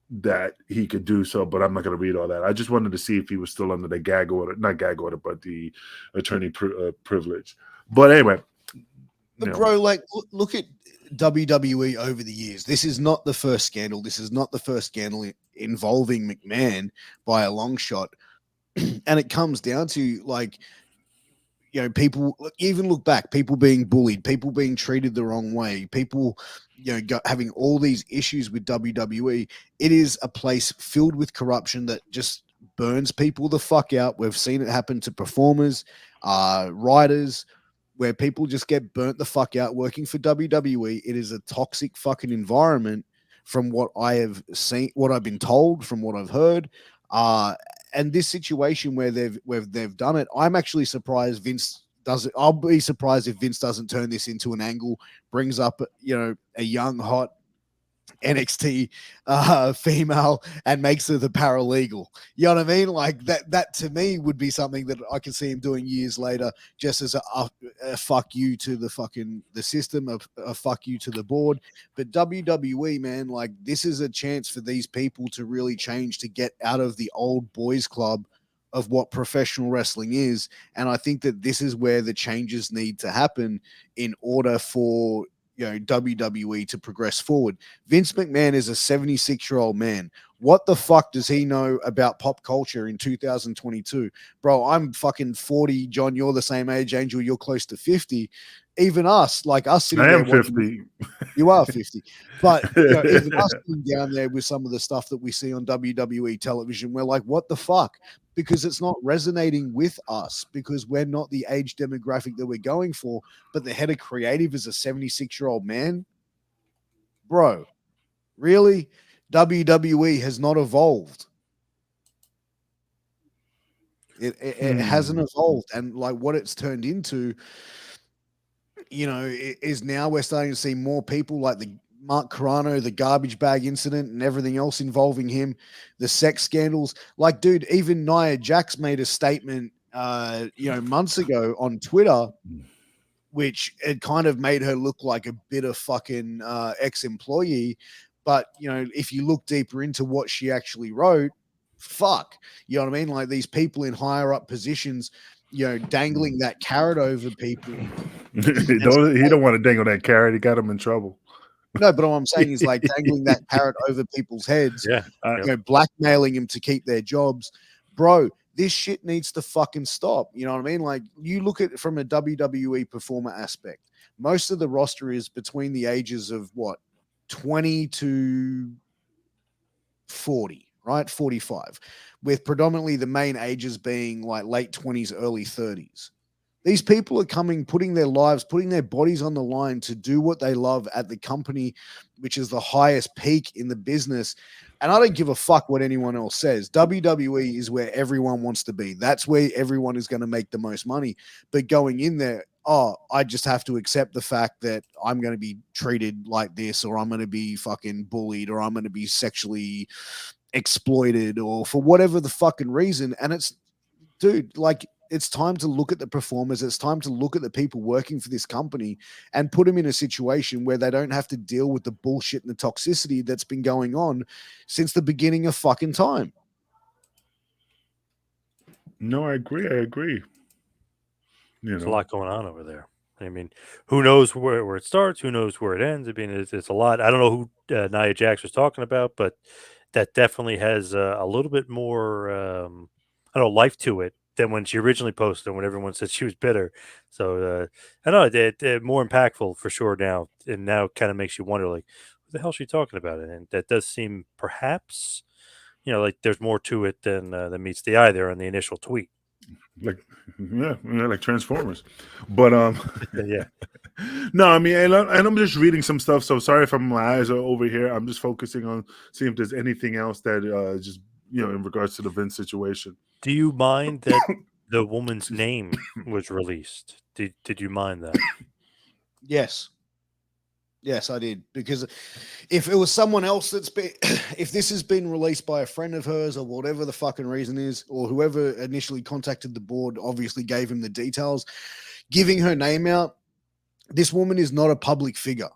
that he could do so. But I'm not going to read all that. I just wanted to see if he was still under the gag order, not gag order, but the attorney privilege. But anyway, bro, like look at WWE over the years. This is not the first scandal. This is not the first scandal involving McMahon by a long shot. And it comes down to, like, people, even look back, people being bullied, people being treated the wrong way, people, having all these issues with WWE. It is a place filled with corruption that just burns people the fuck out. We've seen it happen to performers, writers, where people just get burnt the fuck out working for WWE. It is a toxic fucking environment from what I have seen, what I've been told, from what I've heard. And this situation where they've done it, I'm actually surprised Vince doesn't. I'll be surprised if Vince doesn't turn this into an angle, brings up, a young, hot NXT female and makes her the paralegal. You know what I mean? Like that to me would be something that I can see him doing years later, just as a fuck you to the system, a fuck you to the board. But WWE, man, like, this is a chance for these people to really change, to get out of the old boys club of what professional wrestling is. And I think that this is where the changes need to happen in order for WWE to progress forward. Vince McMahon is a 76-year-old man. What the fuck does he know about pop culture in 2022? Bro, I'm fucking 40. John, you're the same age. Angel, you're close to 50. Even us sitting there. I am 50. You are 50. But even us sitting down there with some of the stuff that we see on WWE television, we're like, what the fuck? Because it's not resonating with us, because we're not the age demographic that we're going for. But the head of creative is a 76-year-old man. Bro, really? WWE has not evolved. It hasn't evolved. And like what it's turned into, is now we're starting to see more people like the Mark Carano, the garbage bag incident and everything else involving him, the sex scandals. Like, dude, even Nia Jax made a statement, months ago on Twitter, which it kind of made her look like a bit of fucking ex-employee. But, if you look deeper into what she actually wrote, fuck, you know what I mean? Like, these people in higher up positions, dangling that carrot over people. He don't want to dangle that carrot. He got him in trouble. No, but what I'm saying is, like, dangling that carrot over people's heads, blackmailing them to keep their jobs. Bro, this shit needs to fucking stop. You know what I mean? Like, you look at it from a WWE performer aspect. Most of the roster is between the ages of 20 to 40, right? 45, with predominantly the main ages being like late 20s, early 30s. These people are coming, putting their lives, putting their bodies on the line to do what they love at the company, which is the highest peak in the business. And I don't give a fuck what anyone else says. WWE is where everyone wants to be. That's where everyone is going to make the most money. But going in there, I just have to accept the fact that I'm going to be treated like this, or I'm going to be fucking bullied, or I'm going to be sexually exploited, or for whatever the fucking reason. And it's, dude, like, it's time to look at the performers. It's time to look at the people working for this company and put them in a situation where they don't have to deal with the bullshit and the toxicity that's been going on since the beginning of fucking time. No, I agree. There's a lot going on over there. I mean, who knows where it starts? Who knows where it ends? I mean, it's a lot. I don't know who Nia Jax was talking about, but that definitely has a little bit more, I don't know, life to it than when she originally posted and when everyone said she was bitter. So I don't know, it more impactful for sure now, and now kind of makes you wonder, like, what the hell is she talking about? And that does seem perhaps, like there's more to it than meets the eye there on the initial tweet. Like, yeah, like Transformers. But Yeah. no, I mean, and I'm just reading some stuff. So sorry if my eyes are over here. I'm just focusing on seeing if there's anything else that just in regards to the Vince situation. Do you mind that the woman's name was released? Did you mind that? Yes. Yes, I did. Because if it was someone else that's been, if this has been released by a friend of hers or whatever the fucking reason is, or whoever initially contacted the board obviously gave him the details, giving her name out, this woman is not a public figure.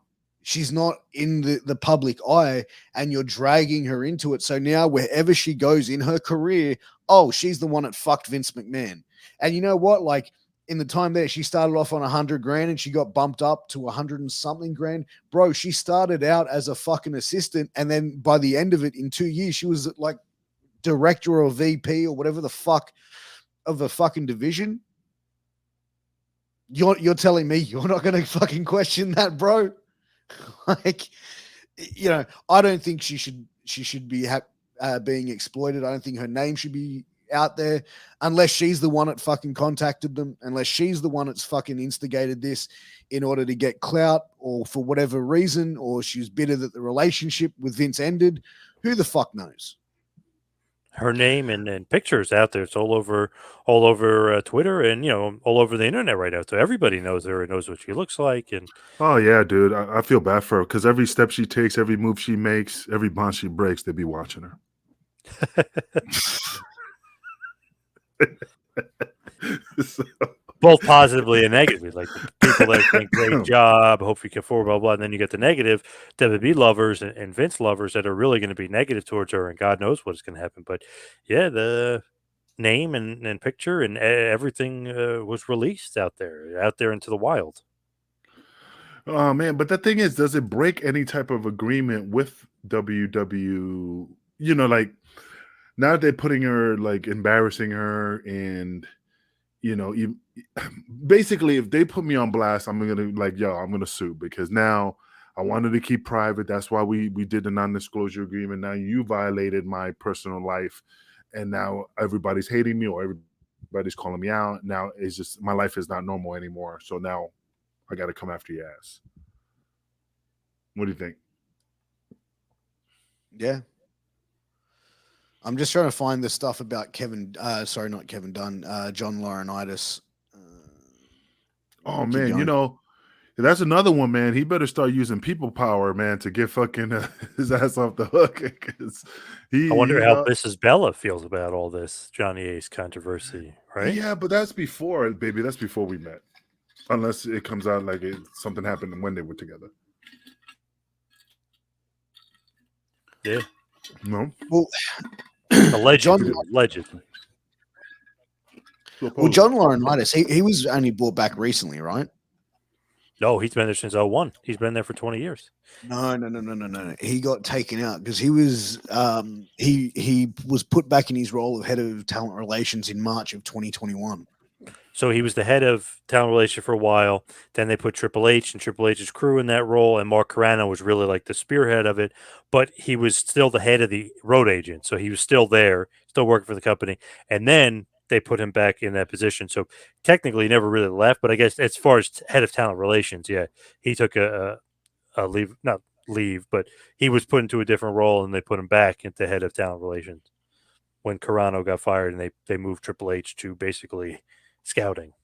She's not in the public eye, and you're dragging her into it. So now wherever she goes in her career, oh, she's the one that fucked Vince McMahon. And you know what? Like, in the time there, she started off on 100 grand and she got bumped up to 100 and something grand. Bro, she started out as a fucking assistant. And then by the end of it, in 2 years, she was like director or VP or whatever the fuck of the fucking division. You're telling me you're not going to fucking question that, bro? Like, I don't think she should be being exploited. I don't think her name should be out there unless she's the one that fucking contacted them, unless she's the one that's fucking instigated this in order to get clout or for whatever reason, or she's bitter that the relationship with Vince ended. Who the fuck knows? Her name and pictures out there. It's all over Twitter and all over the internet right now. So everybody knows her and knows what she looks like. And Oh yeah, dude, I feel bad for her because every step she takes, every move she makes, every bond she breaks, they be watching her. So, both positively and negatively. Like the people that think great job, hope you can forward, blah blah. And then you get the negative WWE lovers and Vince lovers that are really going to be negative towards her, and God knows what's going to happen. But yeah, the name and picture and everything was released out there into the wild. oh man, but the thing is, does it break any type of agreement with WW? Like now they're putting her, like embarrassing her, and basically, if they put me on blast, I'm gonna sue because now I wanted to keep private. That's why we did the non-disclosure agreement. Now you violated my personal life, and now everybody's hating me or everybody's calling me out. Now it's just my life is not normal anymore. So now I got to come after your ass. What do you think? Yeah. I'm just trying to find the stuff about not Kevin Dunn, John Laurinaitis. Oh Keep man, going. that's another one, man. He better start using people power, man, to get fucking his ass off the hook. Because I wonder how Mrs. Bella feels about all this Johnny Ace controversy, right? Yeah, but that's before, baby. That's before we met. Unless it comes out like something happened when they were together. Yeah. No. Well, allegedly. Well, John Laurinaitis, he was only brought back recently, right? No, he's been there since 2001. He's been there for 20 years. No. He got taken out because he was he was put back in his role of head of talent relations in March of 2021. So he was the head of talent relations for a while. Then they put Triple H and Triple H's crew in that role, and Mark Carrano was really like the spearhead of it. But he was still the head of the road agent, so he was still there, still working for the company. And then they put him back in that position. So technically, he never really left. But I guess as far as head of talent relations, yeah, he took a leave, not leave, but he was put into a different role, and they put him back into head of talent relations when Carrano got fired, and they moved Triple H to basically scouting.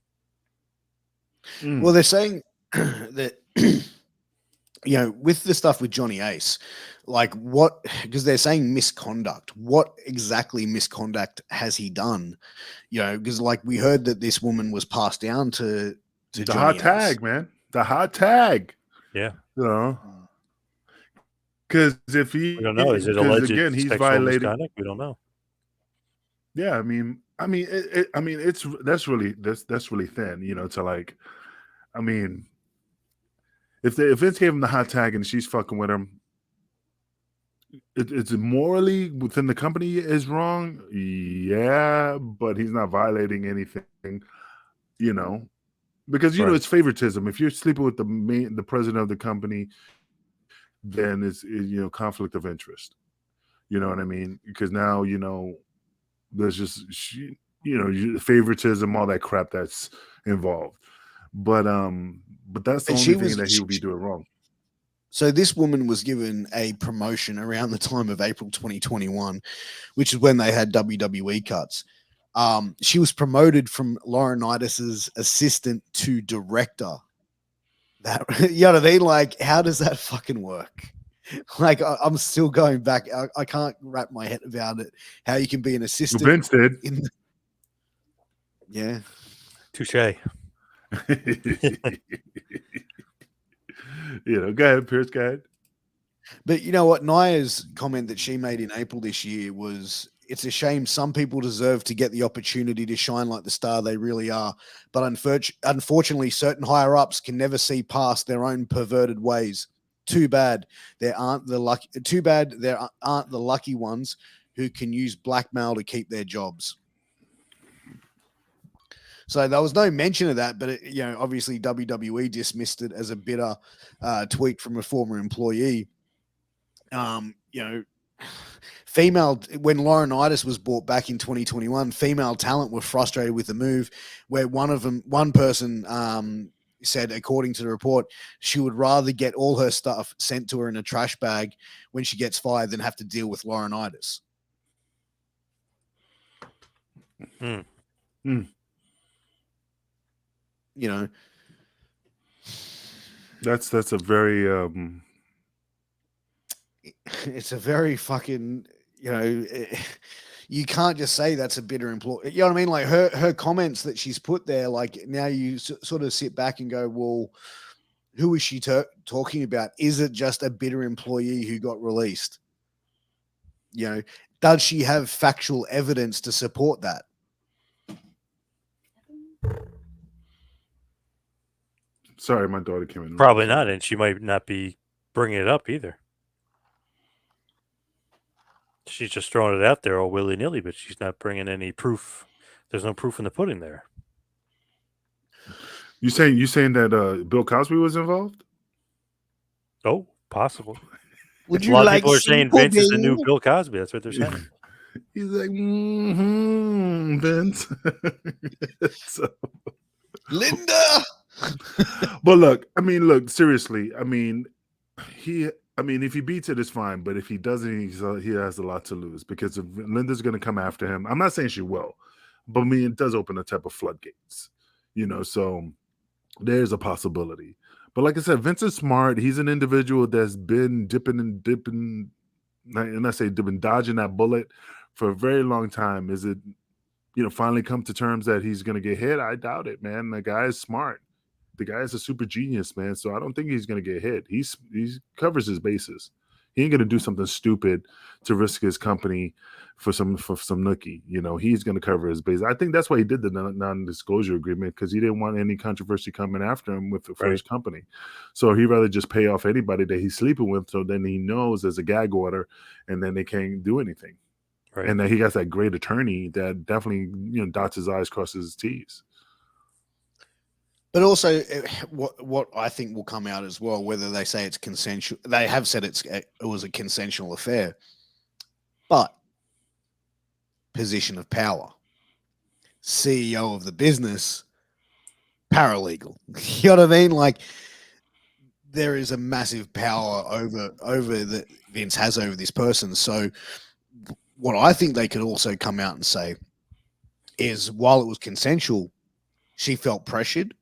Well, they're saying that with the stuff with Johnny Ace, like because they're saying misconduct. What exactly misconduct has he done? Because like we heard that this woman was passed down to the Johnny hot Ace. tag, man. The hot tag. Yeah. Because if he, we don't know, is it alleged again, he's sexual violating misconduct? We don't know. Yeah, I mean, I mean, that's really thin, to like, I mean, if Vince gave him the hot tag and she's fucking with him, it's morally within the company is wrong, yeah, but he's not violating anything, because Right. it's favoritism. If you're sleeping with the president of the company, then it's conflict of interest. You know what I mean? Because now there's just favoritism, all that crap that's involved. But that's the And only she thing was that he would be doing wrong. so this woman was given a promotion around the time of April 2021, which is when they had WWE cuts. She was promoted from Laurinaitis's assistant to director. That you know what I mean? Like, how does that fucking work? Like, I'm still going back. I can't wrap my head around it. How you can be an assistant Vince did. in the, yeah. Touche. Go ahead, Pierce. Go ahead. But you know what? Naya's comment that she made in April this year was, it's a shame some people deserve to get the opportunity to shine like the star they really are. But unfortunately, certain higher ups can never see past their own perverted ways. Too bad there aren't the lucky ones who can use blackmail to keep their jobs. So there was no mention of that, but obviously WWE dismissed it as a bitter tweet from a former employee. Female, when Laurinaitis was brought back in 2021, female talent were frustrated with the move, where one person said, according to the report, she would rather get all her stuff sent to her in a trash bag when she gets fired than have to deal with Laurinaitis. That's a very it's a very fucking, you can't just say that's a bitter employee. You know what I mean? Like her comments that she's put there, like now you sort of sit back and go, well, who is she talking about? Is it just a bitter employee who got released? Does she have factual evidence to support that? Sorry, my daughter came in. Probably not, and she might not be bringing it up either. She's just throwing it out there all willy-nilly, but she's not bringing any proof. There's no proof in the pudding there. You saying that Bill Cosby was involved? Oh, possible. Would A you lot of like people are saying Vince is the new pudding? Bill Cosby. That's what they're saying. He's like, Vince. So, Linda. but look, seriously. If he beats it, it's fine. But if he doesn't, he has a lot to lose, because if Linda's going to come after him, I'm not saying she will, but it does open a type of floodgates, so there's a possibility. But like I said, Vince is smart. He's an individual that's been dipping, and I say dipping, dodging that bullet for a very long time. Is it, finally come to terms that he's going to get hit? I doubt it, man. The guy is smart. The guy is a super genius, man. So I don't think he's going to get hit. He covers his bases. He ain't going to do something stupid to risk his company for some nookie. He's going to cover his base. I think that's why he did the non-disclosure agreement, because he didn't want any controversy coming after him for his company. So he'd rather just pay off anybody that he's sleeping with, so then he knows there's a gag order, and then they can't do anything. Right. And then he got that great attorney that definitely dots his I's, crosses his T's. But also, what I think will come out as well, whether they say it's consensual, they have said it was a consensual affair, but position of power, CEO of the business, paralegal. You know what I mean? Like, there is a massive power over that Vince has over this person. So what I think they could also come out and say is, while it was consensual, she felt pressured.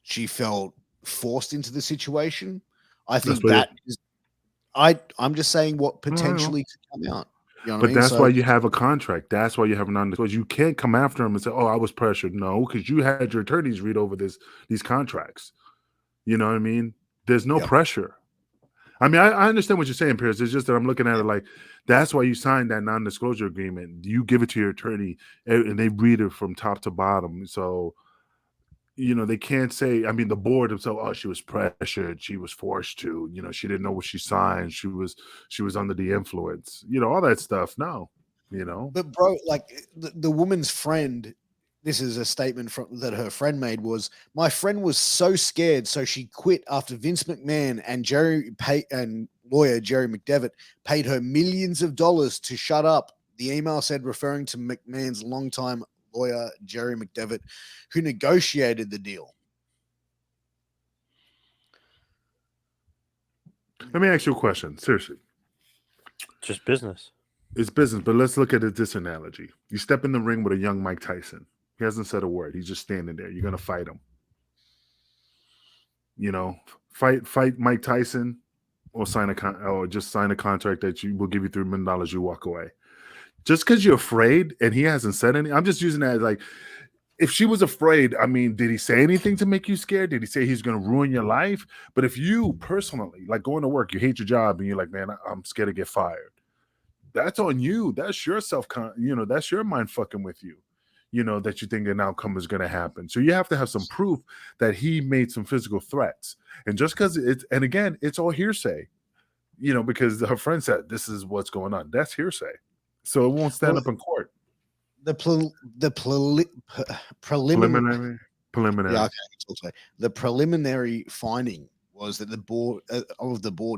She felt forced into the situation. I think I'm just saying what potentially could come out. But that's why you have a contract. That's why you have a non-disclosure. You can't come after him and say, "Oh, I was pressured." No, because you had your attorneys read over these contracts. You know what I mean? There's no pressure. I mean, I understand what you're saying, Pierce. It's just that I'm looking at it like that's why you signed that non-disclosure agreement. You give it to your attorney, and they read it from top to bottom. So they can't say. I mean, the board themselves. Oh, she was pressured. She was forced to. She didn't know what she signed. She was under the influence. All that stuff. No. But bro, like the woman's friend, this is a statement that her friend made was, my friend was so scared, so she quit after Vince McMahon and lawyer Jerry McDevitt paid her millions of dollars to shut up. The email said, referring to McMahon's longtime lawyer Jerry McDevitt, who negotiated the deal. Let me ask you a question. Seriously. Just business. It's business, but let's look at this analogy. You step in the ring with a young Mike Tyson. He hasn't said a word. He's just standing there. You're going to fight him. Fight Mike Tyson or just sign a contract that will give you $3 million. You walk away. Just because you're afraid and he hasn't said anything. I'm just using that as like, if she was afraid, I mean, did he say anything to make you scared? Did he say he's going to ruin your life? But if you personally, like going to work, you hate your job and you're like, man, I'm scared to get fired. That's on you. That's your that's your mind fucking with you, that you think an outcome is going to happen. So you have to have some proof that he made some physical threats. And just because it's all hearsay, because her friend said, this is what's going on. That's hearsay. So it won't stand up in court. The Preliminary. Yeah, okay. The preliminary finding was that the board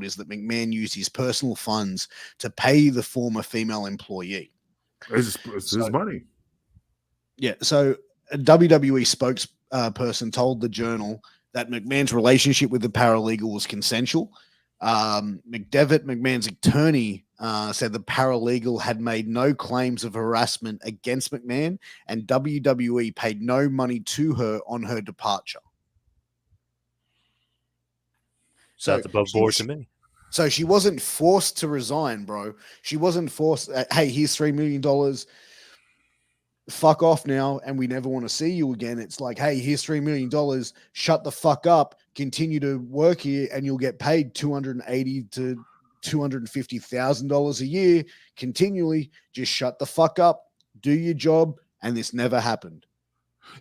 is that McMahon used his personal funds to pay the former female employee. It's his money. Yeah. So a WWE spokesperson told the Journal that McMahon's relationship with the paralegal was consensual. McMahon's attorney, said the paralegal had made no claims of harassment against McMahon, and WWE paid no money to her on her departure. So that's above board to me. So she wasn't forced to resign, bro. She wasn't forced. Hey, here's $3 million. Fuck off now, and we never want to see you again. It's like, hey, here's $3 million. Shut the fuck up. Continue to work here, and you'll get paid $280,000 to $250,000 a year continually. Just shut the fuck up, do your job, and this never happened.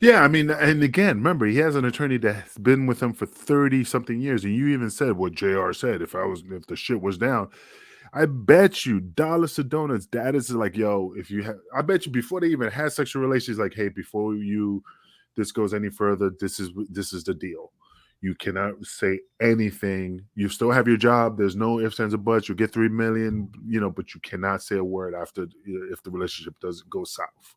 Yeah, I mean, and again, remember, he has an attorney that's been with him for 30-something years, and you even said what JR said. If the shit was down, I bet you dollars to donuts, Dad is like, yo, I bet you before they even had sexual relations, like, hey, before this goes any further, this is the deal. You cannot say anything. You still have your job. There's no ifs, ands, or buts. You get $3 million, but you cannot say a word after if the relationship doesn't go south.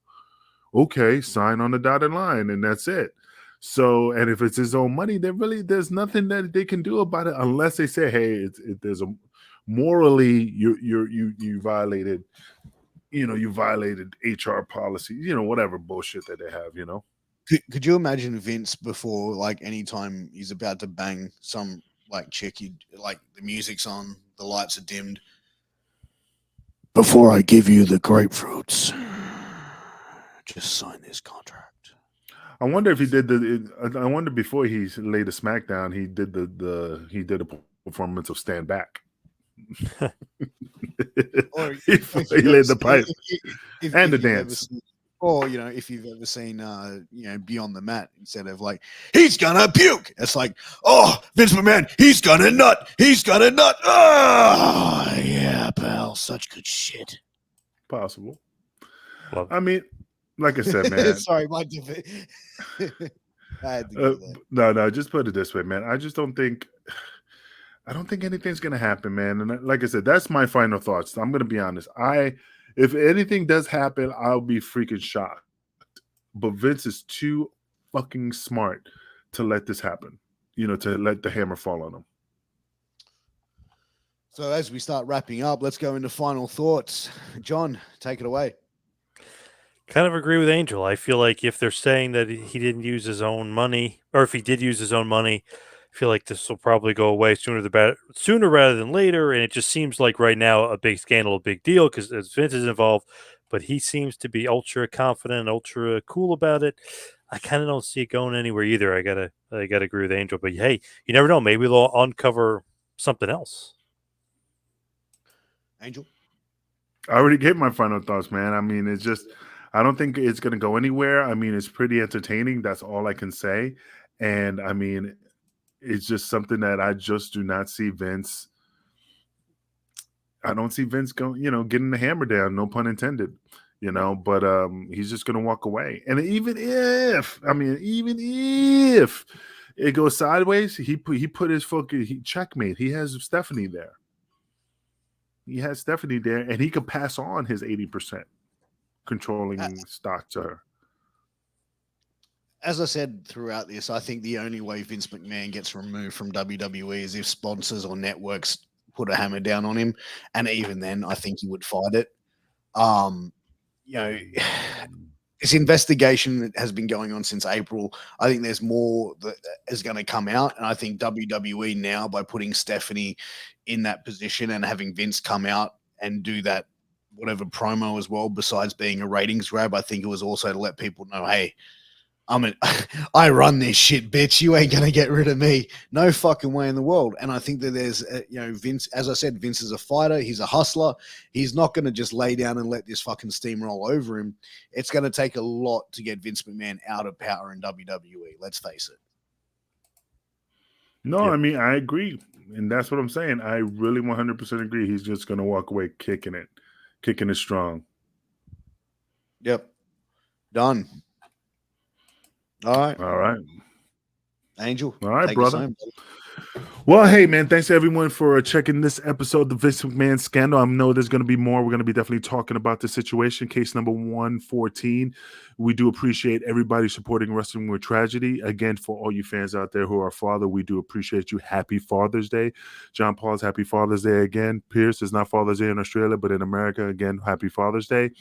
Okay, sign on the dotted line, and that's it. So, and if it's his own money, there's nothing that they can do about it unless they say, hey, there's a morally you violated, you violated HR policy, whatever bullshit that they have, Could you imagine Vince before, like, anytime he's about to bang some like chick, like the music's on, the lights are dimmed. Before I give you the grapefruits, just sign this contract. I wonder if he did I wonder before he laid a smackdown, he did he did a performance of Stand Back. Or he laid the pipe and the dance. Or, if you've ever seen, Beyond the Mat, instead of like, he's gonna puke. It's like, oh, Vince McMahon, he's gonna nut. He's gonna nut. Oh, yeah, pal. Such good shit. Possible. Well, I mean, like I said, man. Sorry, my I had to do that. No, just put it this way, man. I don't think anything's gonna happen, man. And like I said, that's my final thoughts. I'm gonna be honest. If anything does happen, I'll be freaking shocked. But Vince is too fucking smart to let this happen. To let the hammer fall on him. So as we start wrapping up, let's go into final thoughts. John, take it away. Kind of agree with Angel. I feel like if they're saying that he didn't use his own money, or if he did use his own money, I feel like this will probably go away sooner rather than later. And it just seems like right now a big scandal, a big deal, because Vince is involved, but he seems to be ultra confident, ultra cool about it. I kind of don't see it going anywhere either. I gotta agree with Angel, but hey, you never know. Maybe they'll uncover something else. Angel? I already gave my final thoughts, man. I mean, it's just, I don't think it's going to go anywhere. I mean, it's pretty entertaining. That's all I can say. And I mean, it's just something that I just do not see Vince. I don't see Vince going, getting the hammer down. No pun intended. But he's just going to walk away. And even if it goes sideways, he put his fucking checkmate. He has Stephanie there. And he could pass on his 80% controlling stock to her. As I said throughout this, I think the only way Vince McMahon gets removed from WWE is if sponsors or networks put a hammer down on him. And even then, I think he would fight it. This investigation that has been going on since April, I think there's more that is going to come out. And I think WWE now, by putting Stephanie in that position and having Vince come out and do that whatever promo as well, besides being a ratings grab, I think it was also to let people know, hey, I run this shit, bitch. You ain't going to get rid of me. No fucking way in the world. And I think that there's, Vince, as I said, Vince is a fighter. He's a hustler. He's not going to just lay down and let this fucking steamroll over him. It's going to take a lot to get Vince McMahon out of power in WWE. Let's face it. No, I mean, I agree. And that's what I'm saying. I really 100% agree. He's just going to walk away kicking it strong. Yep. Done. All right. Angel. All right, take brother. us home. Well, hey, man, thanks to everyone for checking this episode of the Vince McMahon scandal. I know there's going to be more. We're going to be definitely talking about the situation, case number 114. We do appreciate everybody supporting Wrestling with Tragedy. Again, for all you fans out there who are father, we do appreciate you. Happy Father's Day. John Paul's Happy Father's Day again. Pierce, it's not Father's Day in Australia, but in America, again, Happy Father's Day.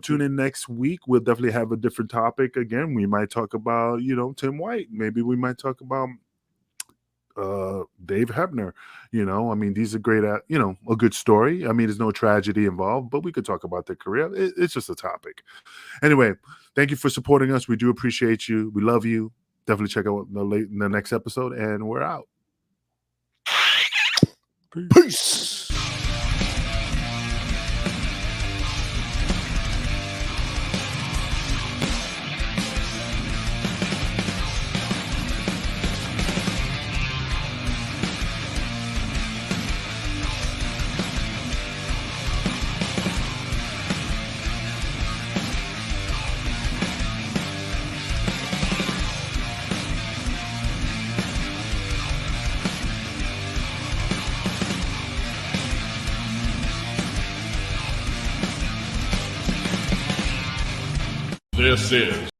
Tune in next week. We'll definitely have a different topic. Again, we might talk about, Tim White. Maybe we might talk about Dave Hebner. These are great, a good story. I mean, there's no tragedy involved, but we could talk about their career. It's just a topic. Anyway, thank you for supporting us. We do appreciate you. We love you. Definitely check out the next episode, and we're out. Peace. This is